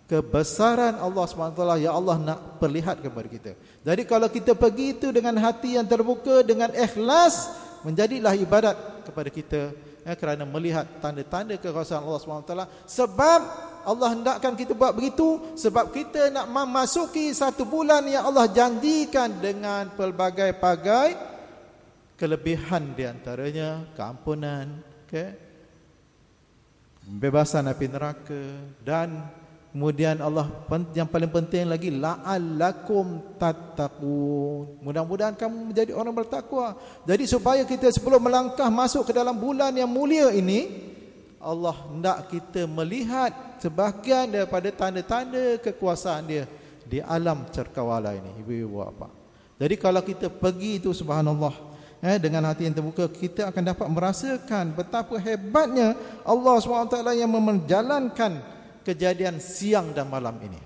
kebesaran Allah SWT yang Allah nak perlihat kepada kita. Jadi kalau kita pergi itu dengan hati yang terbuka, dengan ikhlas, menjadilah ibadat kepada kita, kerana melihat tanda-tanda kekuasaan Allah SWT. Sebab Allah hendakkan kita buat begitu, sebab kita nak memasuki satu bulan yang Allah janjikan dengan pelbagai-bagai kelebihan, di antaranya keampunan, pembebasan api neraka, dan kemudian Allah yang paling penting lagi, la'allakum tattaqun. Mudah-mudahan kamu menjadi orang bertakwa. Jadi supaya kita sebelum melangkah masuk ke dalam bulan yang mulia ini, Allah hendak kita melihat sebahagian daripada tanda-tanda kekuasaan dia di alam cerkawala ini, ibu-ibu bapa. Jadi kalau kita pergi itu, subhanallah, dengan hati yang terbuka, kita akan dapat merasakan betapa hebatnya Allah SWT yang menjalankan kejadian siang dan malam ini.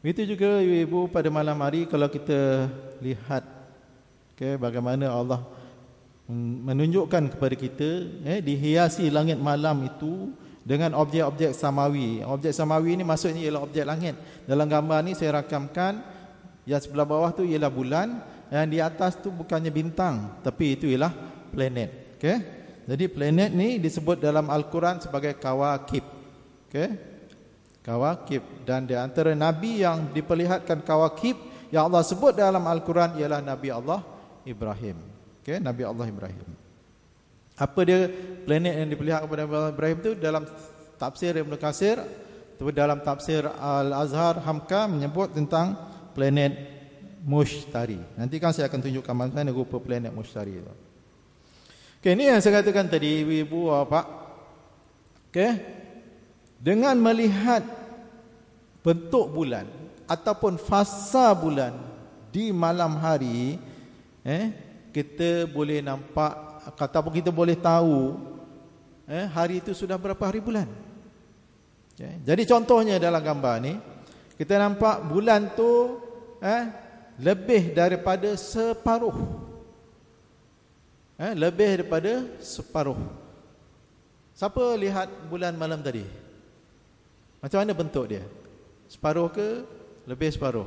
Begitu juga ibu-ibu pada malam hari, kalau kita lihat bagaimana Allah menunjukkan kepada kita, dihiasi langit malam itu dengan objek-objek samawi. Objek samawi ini maksudnya ialah objek langit. Dalam gambar ni saya rakamkan, yang sebelah bawah tu ialah bulan, yang di atas tu bukannya bintang, tapi itu ialah planet. Jadi planet ni disebut dalam Al-Quran sebagai kawakib. Kawakib. Dan di antara Nabi yang diperlihatkan kawakib yang Allah sebut dalam Al-Quran ialah Nabi Allah Ibrahim. Okay, Nabi Allah Ibrahim. Apa dia planet yang diperlihatkan kepada Nabi Allah Ibrahim tu? Dalam tafsir Ibn Katsir, dalam tafsir Al-Azhar Hamka menyebut tentang planet Mushtari. Nanti kan saya akan tunjukkan mana rupa planet Mushtari itu. Okay, ini yang saya katakan tadi, ibu bapak. Okay, dengan melihat bentuk bulan ataupun fasa bulan di malam hari, kita boleh nampak, ataupun kita boleh tahu hari itu sudah berapa hari bulan. Jadi contohnya dalam gambar ni, kita nampak bulan tu lebih daripada separuh. Lebih daripada separuh. Siapa lihat bulan malam tadi? Macam mana bentuk dia? Separuh ke lebih separuh?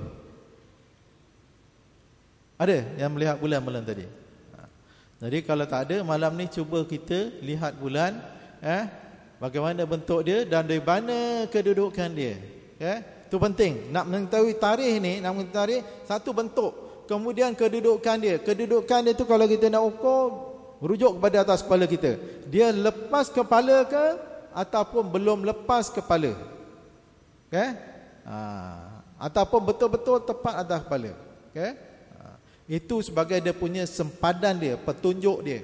Ada yang melihat bulan malam tadi? Jadi kalau tak ada, malam ni cuba kita lihat bulan, bagaimana bentuk dia dan dari mana kedudukan dia. Itu penting. Nak mengetahui tarikh ni, nak mengetahui tarikh, satu bentuk, kemudian kedudukan dia. Kedudukan dia tu kalau kita nak ukur, rujuk kepada atas kepala kita. Dia lepas kepala ke ataupun belum lepas kepala? Ataupun betul-betul tepat atas kepala. Itu sebagai dia punya sempadan dia, petunjuk dia.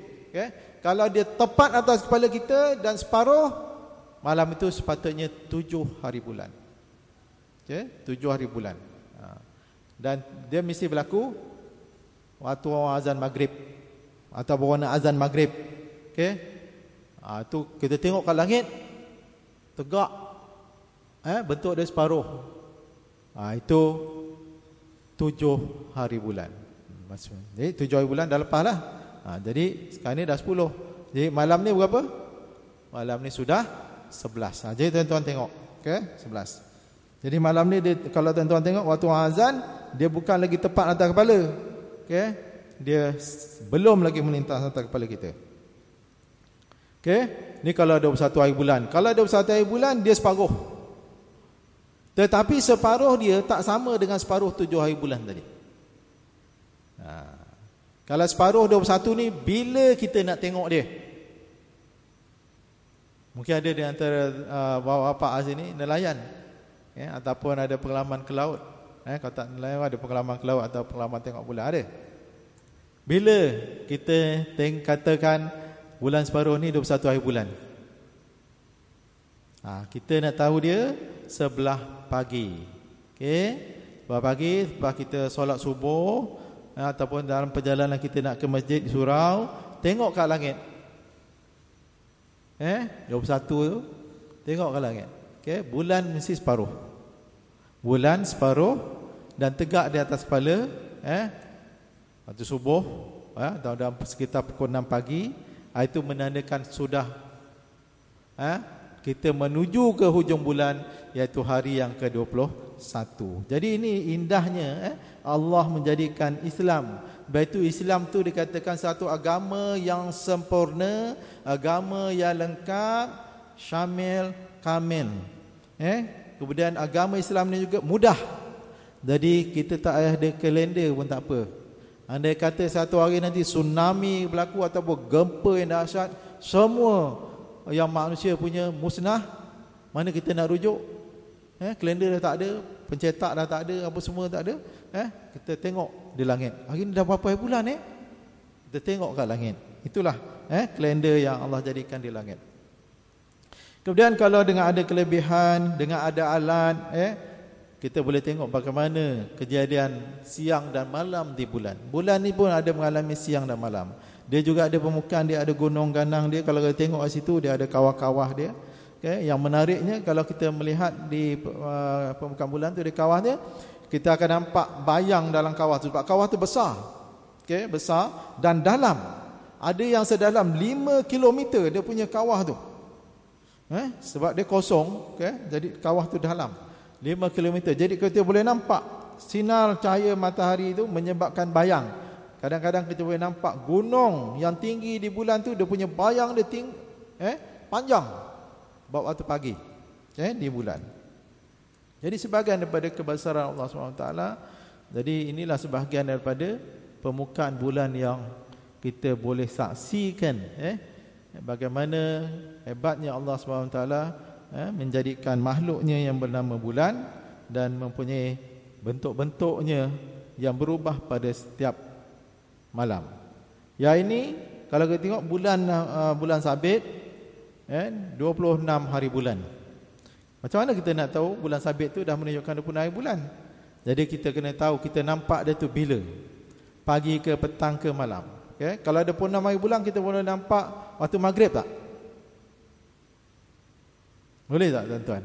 Kalau dia tepat atas kepala kita dan separuh, malam itu sepatutnya 7 hari bulan. 7 hari bulan. Dan dia mesti berlaku waktu azan maghrib atau berwarna azan maghrib. Itu kita tengok kat langit, tegak, bentuk dia separuh. Itu 7 hari bulan. Jadi 7 hari bulan dah lepas lah. Jadi sekarang ni dah 10. Jadi malam ni berapa? Malam ni sudah 11. Jadi tuan-tuan tengok, 11. Jadi malam ni dia, kalau tuan-tuan tengok waktu azan, dia bukan lagi tepat atas kepala. Dia belum lagi melintas atas kepala kita. Ni kalau 21 hari bulan. Kalau 21 hari bulan, dia separuh. Tetapi separuh dia tak sama dengan separuh 7 hari bulan tadi. Kalau separuh 21 ni, bila kita nak tengok dia? Mungkin ada di antara bapak-bapak sini nelayan, ataupun ada pengalaman ke laut. Kalau tak nelayan, ada pengalaman ke laut atau pengalaman tengok bulan, ada. Bila kita katakan bulan separuh ni 21 hari bulan, kita nak tahu dia sebelah pagi. Sebelah pagi, lepas kita solat subuh, ataupun dalam perjalanan kita nak ke masjid di surau, tengok kat langit. 21 tu, tengok kat langit. Bulan mesti separuh. Bulan separuh dan tegak di atas kepala. Waktu subuh, dalam sekitar pukul 6 pagi, itu menandakan sudah kita menuju ke hujung bulan, iaitu hari yang ke-21. Jadi ini indahnya Allah menjadikan Islam. Baik itu Islam tu dikatakan satu agama yang sempurna, agama yang lengkap, syamil, kamil. Kemudian agama Islam ni juga mudah. Jadi kita tak payah ada kalender pun tak apa. Andai kata satu hari nanti tsunami berlaku ataupun gempa yang dahsyat, semua yang manusia punya musnah, mana kita nak rujuk? Kalender dah tak ada, pencetak dah tak ada, apa semua tak ada. Kita tengok di langit. Hari ni dah berapa hari bulan Kita tengok kat langit. Itulah kalender yang Allah jadikan di langit. Kemudian kalau dengan ada kelebihan, dengan ada alat, kita boleh tengok bagaimana kejadian siang dan malam di bulan. Bulan ni pun ada mengalami siang dan malam. Dia juga ada permukaan, dia ada gunung ganang dia. Kalau kita tengok kat situ, dia ada kawah-kawah dia. Yang menariknya, kalau kita melihat di permukaan bulan tu, di kawah dia, kita akan nampak bayang dalam kawah tu. Sebab kawah tu besar, besar dan dalam. Ada yang sedalam 5 km dia punya kawah tu. Sebab dia kosong, jadi kawah tu dalam 5 km. Jadi kita boleh nampak sinar cahaya matahari itu menyebabkan bayang. Kadang-kadang kita boleh nampak gunung yang tinggi di bulan tu, dia punya bayang dia panjang waktu pagi di bulan. Jadi sebahagian daripada kebesaran Allah SWT, Jadi inilah sebahagian daripada permukaan bulan yang kita boleh saksikan bagaimana hebatnya Allah SWT menjadikan makhluknya yang bernama bulan dan mempunyai bentuk-bentuknya yang berubah pada setiap malam. Ya, ini kalau kita tengok bulan sabit 26 hari bulan. Macam mana kita nak tahu bulan sabit tu dah menunjukkan 26 hari bulan? Jadi kita kena tahu kita nampak dia tu bila? Pagi ke, petang ke, malam. Kalau ada 26 hari bulan, kita boleh nampak waktu maghrib tak? Boleh tak tuan-tuan?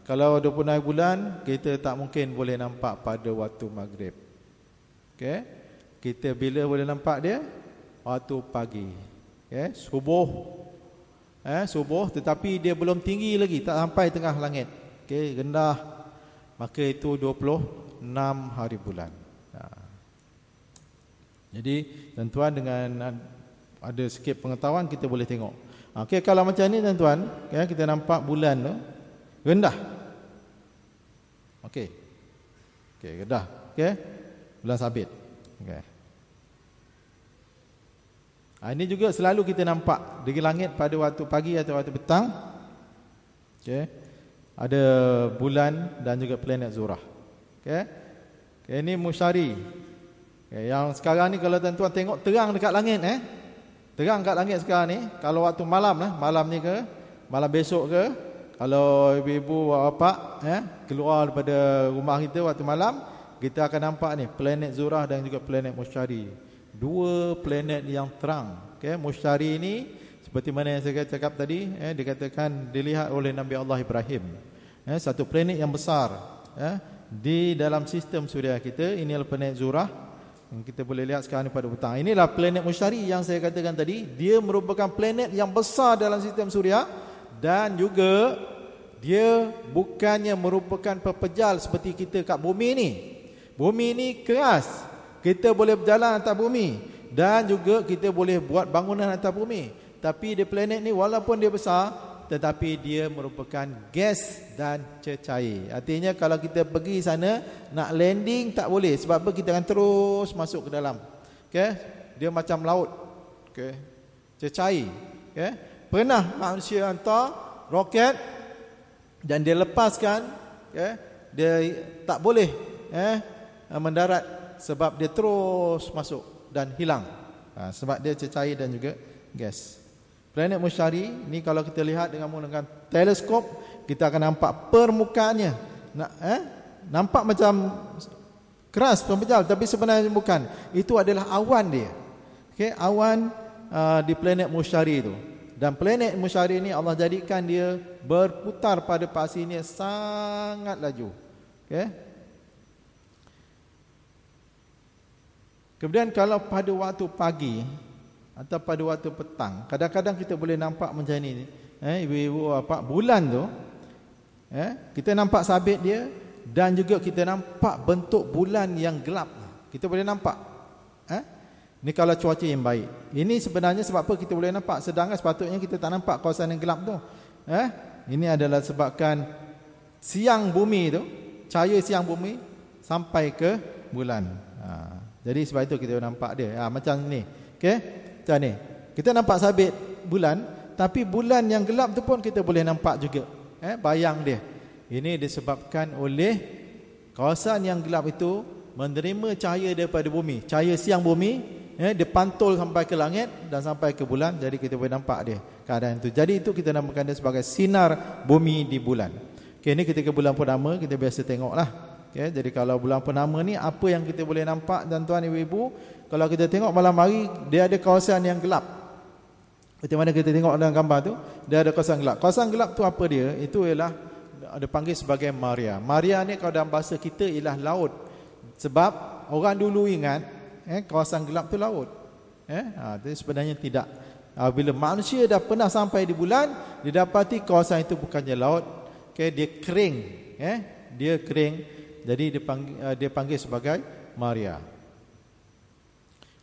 Kalau 26 hari bulan, kita tak mungkin boleh nampak pada waktu maghrib. Kita bila boleh nampak dia? Waktu pagi. Subuh. Subuh, tetapi dia belum tinggi lagi, tak sampai tengah langit. Rendah. Maka itu 26 hari bulan. Jadi tuan-tuan dengan ada sikit pengetahuan kita boleh tengok. Kalau macam ni tuan-tuan, kita nampak bulan tu rendah. Rendah. Bulan sabit. Ini juga selalu kita nampak di langit pada waktu pagi atau waktu petang. Ada bulan dan juga planet Zurah. Ini Musyari. Yang sekarang ni kalau tuan-tuan tengok terang dekat langit, terang dekat langit sekarang ni. Kalau waktu malam malam ni ke, malam besok ke, kalau ibu-ibu bapa keluar daripada rumah kita waktu malam, kita akan nampak ni planet Zurah dan juga planet Musyari. Dua planet yang terang. Musyari ni seperti mana yang saya cakap tadi, dikatakan dilihat oleh Nabi Allah Ibrahim. Satu planet yang besar di dalam sistem suria kita. Ini adalah planet Zurah yang kita boleh lihat sekarang ni pada petang. Inilah planet Musyari yang saya katakan tadi. Dia merupakan planet yang besar dalam sistem suria, dan juga dia bukannya merupakan pepejal seperti kita kat bumi ni. Bumi ni keras, kita boleh berjalan atas bumi, dan juga kita boleh buat bangunan atas bumi. Tapi di planet ni walaupun dia besar, tetapi dia merupakan gas dan cecair. Artinya kalau kita pergi sana nak landing tak boleh. Sebab apa? Kita akan terus masuk ke dalam. Dia macam laut. Cecair. Pernah manusia hantar roket dan dia lepaskan, dia tak boleh mendarat sebab dia terus masuk dan hilang. Sebab dia cecair dan juga gas. Planet Musyari ni kalau kita lihat dengan menggunakan teleskop, kita akan nampak permukaannya. Nampak macam keras, pembejal, tapi sebenarnya bukan. Itu adalah awan dia. Awan di planet Musyari itu. Dan planet Musyari ni Allah jadikan dia berputar pada pasirnya sangat laju. Kemudian kalau pada waktu pagi atau pada waktu petang, kadang-kadang kita boleh nampak macam ni, ibu-ibu apa, bulan tu, kita nampak sabit dia, dan juga kita nampak bentuk bulan yang gelap. Kita boleh nampak. Ni kalau cuaca yang baik. Ini sebenarnya sebab apa kita boleh nampak, sedangkan sepatutnya kita tak nampak kawasan yang gelap tu. Ini adalah sebabkan siang bumi tu, cahaya siang bumi sampai ke bulan. Jadi sebab itu kita nampak dia. Macam ni. Macam ni. Kita nampak sabit bulan, tapi bulan yang gelap tu pun kita boleh nampak juga. Bayang dia. Ini disebabkan oleh kawasan yang gelap itu menerima cahaya daripada bumi. Cahaya siang bumi, dia pantul sampai ke langit dan sampai ke bulan. Jadi kita boleh nampak dia keadaan itu. Jadi itu kita namakan dia sebagai sinar bumi di bulan. Ini ketika bulan purnama kita biasa tengoklah. Jadi kalau bulan purnama ni apa yang kita boleh nampak, tuan-tuan ibu-ibu, kalau kita tengok malam hari dia ada kawasan yang gelap. Seperti mana kita tengok dalam gambar tu, dia ada kawasan gelap. Kawasan gelap tu apa dia? Itu ialah ada panggil sebagai Maria. Maria ni kalau dalam bahasa kita ialah laut. Sebab orang dulu ingat kawasan gelap tu laut. Tapi sebenarnya tidak. Bila manusia dah pernah sampai di bulan, didapati kawasan itu bukannya laut. Dia kering. Dia kering. Jadi dia panggil sebagai Maria.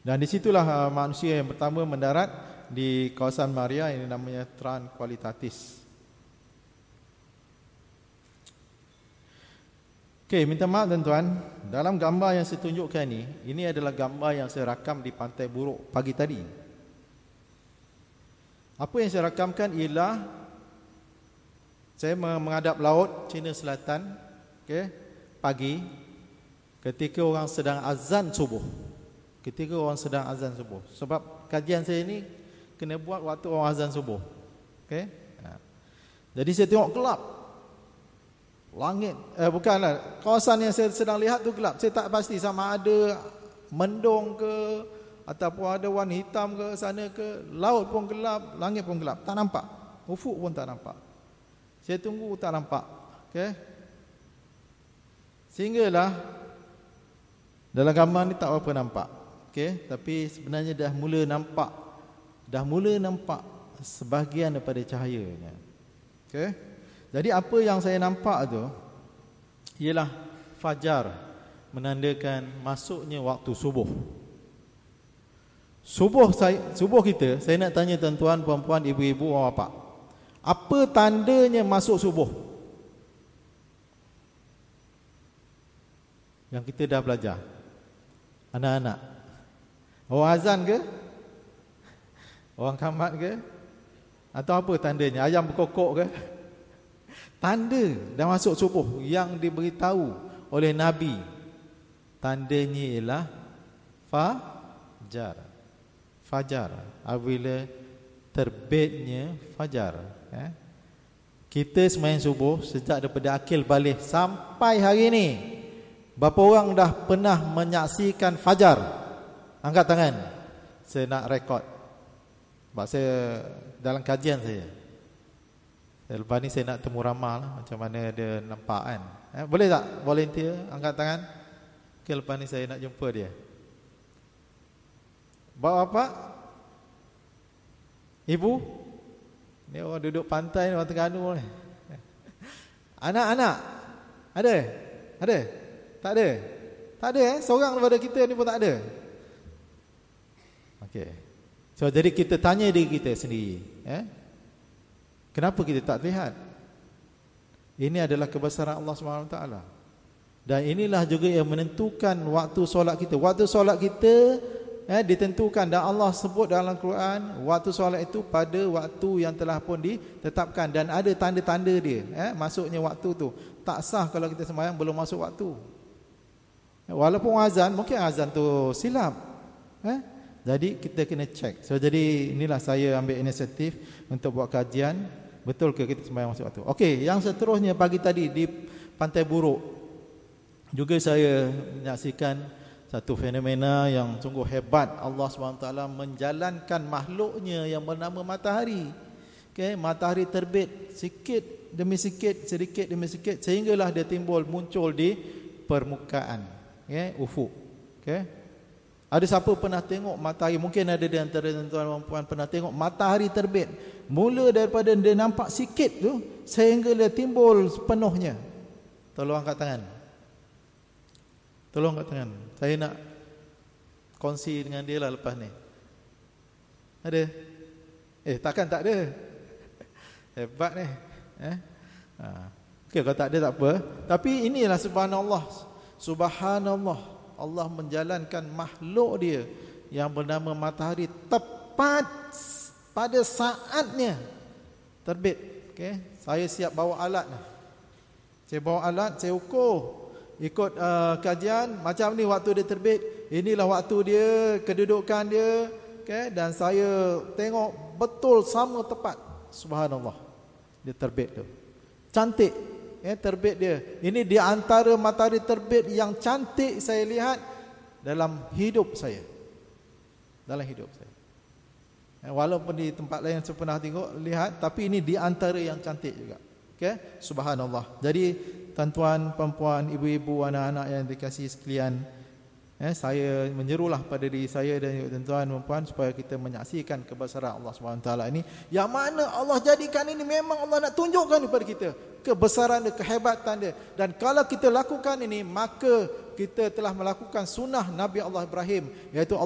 Dan disitulah manusia yang pertama mendarat di kawasan Maria, ini namanya Tranquilitatis. Okey, minta maaf tuan-tuan. Dalam gambar yang saya tunjukkan ini adalah gambar yang saya rakam di Pantai Buruk pagi tadi. Apa yang saya rakamkan ialah saya menghadap laut China Selatan, okey, pagi ketika orang sedang azan subuh. Ketika orang sedang azan subuh. Sebab kajian saya ini kena buat waktu orang azan subuh. Okey. Jadi saya tengok gelap. Langit, bukanlah, kawasan yang saya sedang lihat tu gelap. Saya tak pasti sama ada mendung ke ataupun ada warna hitam ke sana ke. Laut pun gelap, langit pun gelap, tak nampak. Ufuk pun tak nampak. Saya tunggu tak nampak. Okey. Sehinggalah dalam gambar ni tak apa nampak. Okey, tapi sebenarnya dah mula nampak sebahagian daripada cahayanya. Okey. Jadi apa yang saya nampak tu ialah fajar, menandakan masuknya waktu subuh. Subuh kita, saya nak tanya tuan-tuan, puan-puan, ibu-ibu, bapa. Apa tandanya masuk subuh? Yang kita dah belajar. Anak-anak. Orang azan ke? Orang kamat ke? Atau apa tandanya? Ayam berkokok ke? Tanda dah masuk subuh yang diberitahu oleh Nabi. Tandanya ialah fajar. Apabila terbitnya fajar. Kita sembahyang subuh sejak daripada akil balik sampai hari ini. Berapa orang dah pernah menyaksikan fajar? Angkat tangan. Saya nak rekod. Sebab saya dalam kajian saya. Lepas ni saya nak temu ramal macam mana dia nampak kan. Boleh tak volunteer angkat tangan? Okay, lepas ni saya nak jumpa dia. Bapak, ibu, ni orang duduk pantai, orang Terengganu ni. Anak-anak, ada? Tak ada? Tak ada seorang daripada kita ni pun tak ada. Okay. So jadi kita tanya diri kita sendiri, kenapa kita tak lihat? Ini adalah kebesaran Allah SWT. Dan inilah juga yang menentukan waktu solat kita. Waktu solat kita ditentukan, dan Allah sebut dalam Quran, waktu solat itu pada waktu yang telah pun ditetapkan. Dan ada tanda-tanda dia, masuknya waktu tu. Tak sah kalau kita sembahyang belum masuk waktu. Walaupun azan, mungkin azan tu silap. Jadi kita kena cek. So jadi inilah saya ambil inisiatif untuk buat kajian. Betul ke kita sembahyang masuk waktu? Okey, yang seterusnya pagi tadi di Pantai Buruk juga saya menyaksikan satu fenomena yang sungguh hebat. Allah SWT menjalankan makhluknya yang bernama matahari. Okey, matahari terbit sikit demi sikit, sedikit demi sikit, sehinggalah dia muncul di permukaan, ufuk. Okey. Ada siapa pernah tengok matahari? Mungkin ada di antara tuan-tuan dan puan pernah tengok matahari terbit. Mula daripada dia nampak sikit tu sehingga dia timbul sepenuhnya. Tolong angkat tangan. Saya nak kongsi dengan dia lah lepas ni. Ada? Takkan tak ada. Hebat ni. Okey, kalau tak ada tak apa. Tapi inilah subhanallah. Allah menjalankan makhluk dia yang bernama matahari tepat pada saatnya terbit. Okay. Saya siap bawa alat. Saya bawa alat, saya ukur ikut kajian macam ni waktu dia terbit. Inilah waktu dia, kedudukan dia. Okay. Dan saya tengok betul sama tepat. Subhanallah. Dia terbit tu. Cantik. Terbit dia. Ini di antara matahari terbit yang cantik saya lihat dalam hidup saya. Walaupun di tempat lain saya pernah lihat, tapi ini di antara yang cantik juga. Okay? Subhanallah. Jadi tuan-tuan, perempuan, ibu-ibu, anak-anak yang dikasihi sekalian, saya menyerulah pada diri saya dan tuan-tuan dan puan supaya kita menyaksikan kebesaran Allah SWT ini, yang mana Allah jadikan ini memang Allah nak tunjukkan kepada kita kebesaran dia, kehebatan dia. Dan kalau kita lakukan ini, maka kita telah melakukan sunnah Nabi Allah Ibrahim, iaitu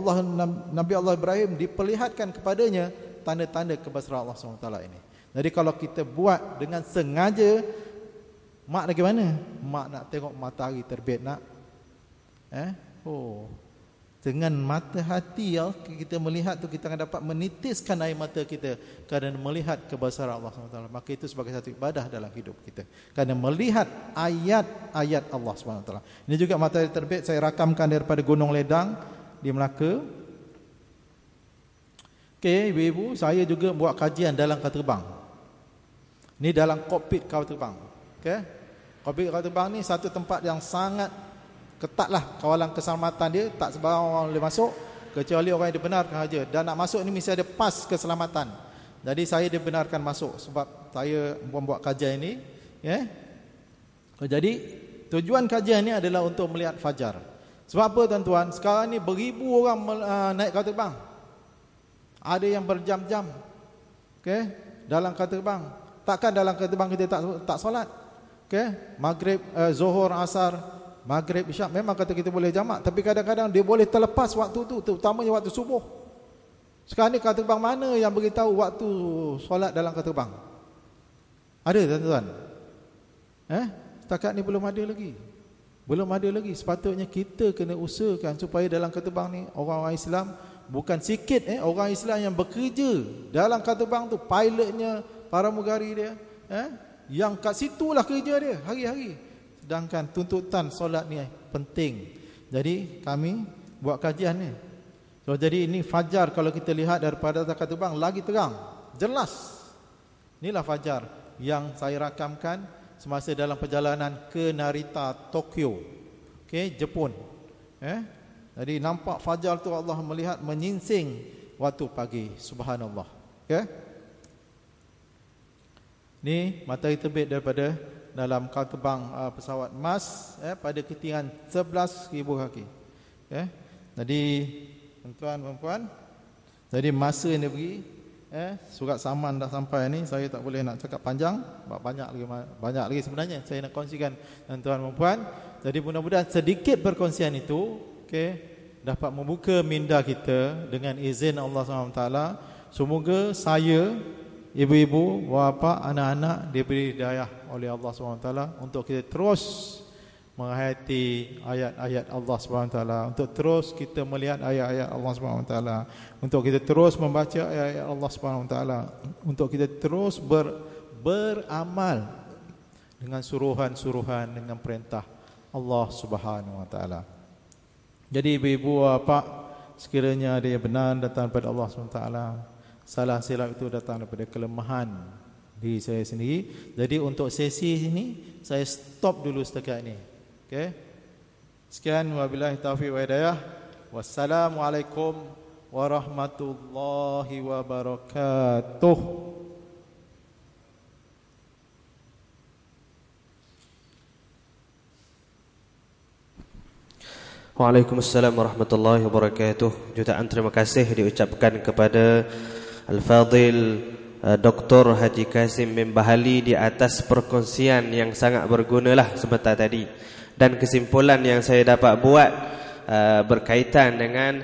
Nabi Allah Ibrahim diperlihatkan kepadanya tanda-tanda kebesaran Allah SWT ini. Jadi kalau kita buat dengan sengaja, Mak lagi mana? Mak nak tengok matahari terbit nak. Dengan mata hati kita melihat tu, kita akan dapat menitiskan air mata kita kerana melihat kebesaran Allah SWT. Maka itu sebagai satu ibadah dalam hidup kita, kerana melihat ayat-ayat Allah SWT. Ini juga matahari terbit saya rakamkan daripada Gunung Ledang di Melaka. Okey, ibu-ibu, saya juga buat kajian dalam kapal terbang. Ini dalam kokpit kapal terbang. Okey, kokpit kapal terbang ni satu tempat yang sangat ketatlah kawalan keselamatan dia, tak sembarang orang boleh masuk kecuali orang yang dibenarkan saja. Dan nak masuk ni mesti ada pas keselamatan. Jadi saya dibenarkan masuk sebab saya membuat kajian ini, Jadi tujuan kajian ini adalah untuk melihat fajar. Sebab apa tuan-tuan? Sekarang ni beribu orang naik kapal terbang. Ada yang berjam-jam. Okey, dalam kapal terbang. Takkan dalam kapal terbang kita tak solat? Okey, maghrib, zuhur, asar, maghrib, isyak, memang kata kita boleh jamak, tapi kadang-kadang dia boleh terlepas waktu tu, terutamanya waktu subuh. Sekarang ni kapal terbang mana yang beritahu waktu solat dalam kapal terbang? Ada tuan-tuan? Setakat ni belum ada lagi. Belum ada lagi. Sepatutnya kita kena usahakan supaya dalam kapal terbang ni orang-orang Islam, bukan sikit orang Islam yang bekerja dalam kapal terbang tu, pilotnya, pramugari dia, yang kat situlah kerja dia hari-hari. Sedangkan tuntutan solat ni penting. Jadi kami buat kajian ni. So, jadi ini fajar kalau kita lihat daripada kapal terbang lagi terang, jelas. Inilah fajar yang saya rakamkan semasa dalam perjalanan ke Narita, Tokyo. Okey, Jepun. Jadi nampak fajar tu Allah melihat menyingsing waktu pagi. Subhanallah. Okey. Ni matahari terbit daripada dalam kapal terbang pesawat Mars pada ketinggian 11,000 kaki. Jadi tuan-tuan dan puan, jadi masa ni pergi, surat saman dah sampai ni, saya tak boleh nak cakap panjang, banyak lagi sebenarnya saya nak kongsikan tuan-tuan dan puan. Jadi mudah-mudahan sedikit perkongsian itu dapat membuka minda kita dengan izin Allah SWT. Semoga saya, ibu-ibu, bapa, anak-anak diberi hidayah oleh Allah SWT untuk kita terus menghayati ayat-ayat Allah SWT, untuk terus kita melihat ayat-ayat Allah SWT, untuk kita terus membaca ayat-ayat Allah SWT, untuk kita terus beramal dengan suruhan-suruhan, dengan perintah Allah SWT. Jadi ibu-ibu, bapa, sekiranya ada yang benar datang daripada Allah SWT, salah silap itu datang daripada kelemahan diri saya sendiri. Jadi untuk sesi ini saya stop dulu setakat ini. Okey. Sekian, wabillahi taufiq wa hidayah. Wassalamualaikum warahmatullahi wabarakatuh. Waalaikumsalam warahmatullahi wabarakatuh. Jutaan terima kasih diucapkan kepada Al-Fadhil Dr. Haji Kasim bin Bahali di atas perkongsian yang sangat bergunalah sebentar tadi. Dan kesimpulan yang saya dapat buat berkaitan dengan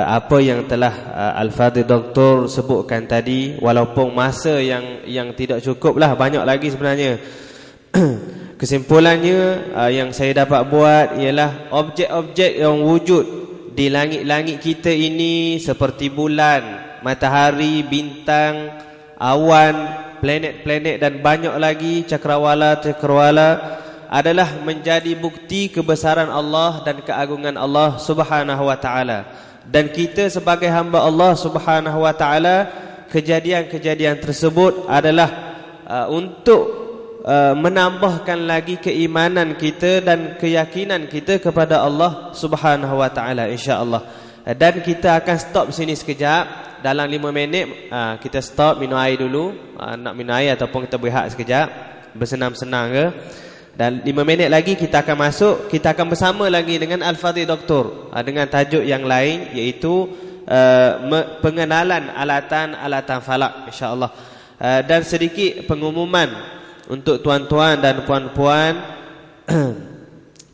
apa yang telah Al-Fadhil Dr. sebutkan tadi, walaupun masa yang tidak cukup lah, banyak lagi sebenarnya. Kesimpulannya yang saya dapat buat ialah objek-objek yang wujud di langit-langit kita ini seperti bulan, matahari, bintang, awan, planet-planet dan banyak lagi, cakrawala adalah menjadi bukti kebesaran Allah dan keagungan Allah Subhanahu wa taala. Dan kita sebagai hamba Allah Subhanahu wa taala, kejadian-kejadian tersebut adalah untuk menambahkan lagi keimanan kita dan keyakinan kita kepada Allah Subhanahu wa taala, insya-Allah. Dan kita akan stop sini sekejap. Dalam 5 minit kita stop, minum air dulu. Nak minum air ataupun kita berehat sekejap, bersenam-senang ke. Dan 5 minit lagi kita akan masuk. Kita akan bersama lagi dengan Al-Fadhil Doktor dengan tajuk yang lain, iaitu pengenalan alatan falak, insya-Allah. Dan sedikit pengumuman untuk tuan-tuan dan puan-puan.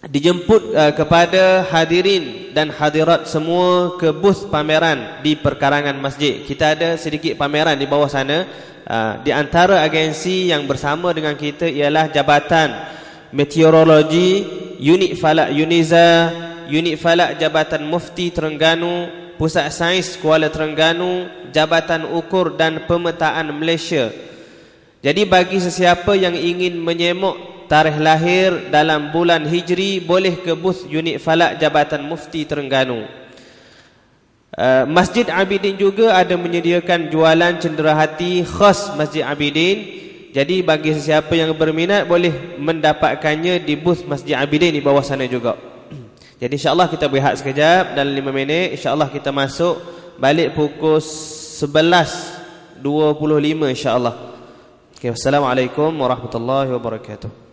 dijemput kepada hadirin dan hadirat semua ke booth pameran di perkarangan masjid. Kita ada sedikit pameran di bawah sana. Di antara agensi yang bersama dengan kita ialah Jabatan Meteorologi, Unit Falak Uniza, Unit Falak Jabatan Mufti Terengganu, Pusat Sains Kuala Terengganu, Jabatan Ukur dan Pemetaan Malaysia. Jadi bagi sesiapa yang ingin menyemok tarikh lahir dalam bulan Hijri, boleh ke booth Unit Falak Jabatan Mufti Terengganu. Masjid Abidin juga ada menyediakan jualan cenderahati khas Masjid Abidin. Jadi bagi sesiapa yang berminat boleh mendapatkannya di booth Masjid Abidin di bawah sana juga. Jadi insya-Allah kita berehat sekejap, dalam 5 minit insya-Allah kita masuk balik pukul 11.25 insya-Allah. Okay, wassalamualaikum warahmatullahi wabarakatuh.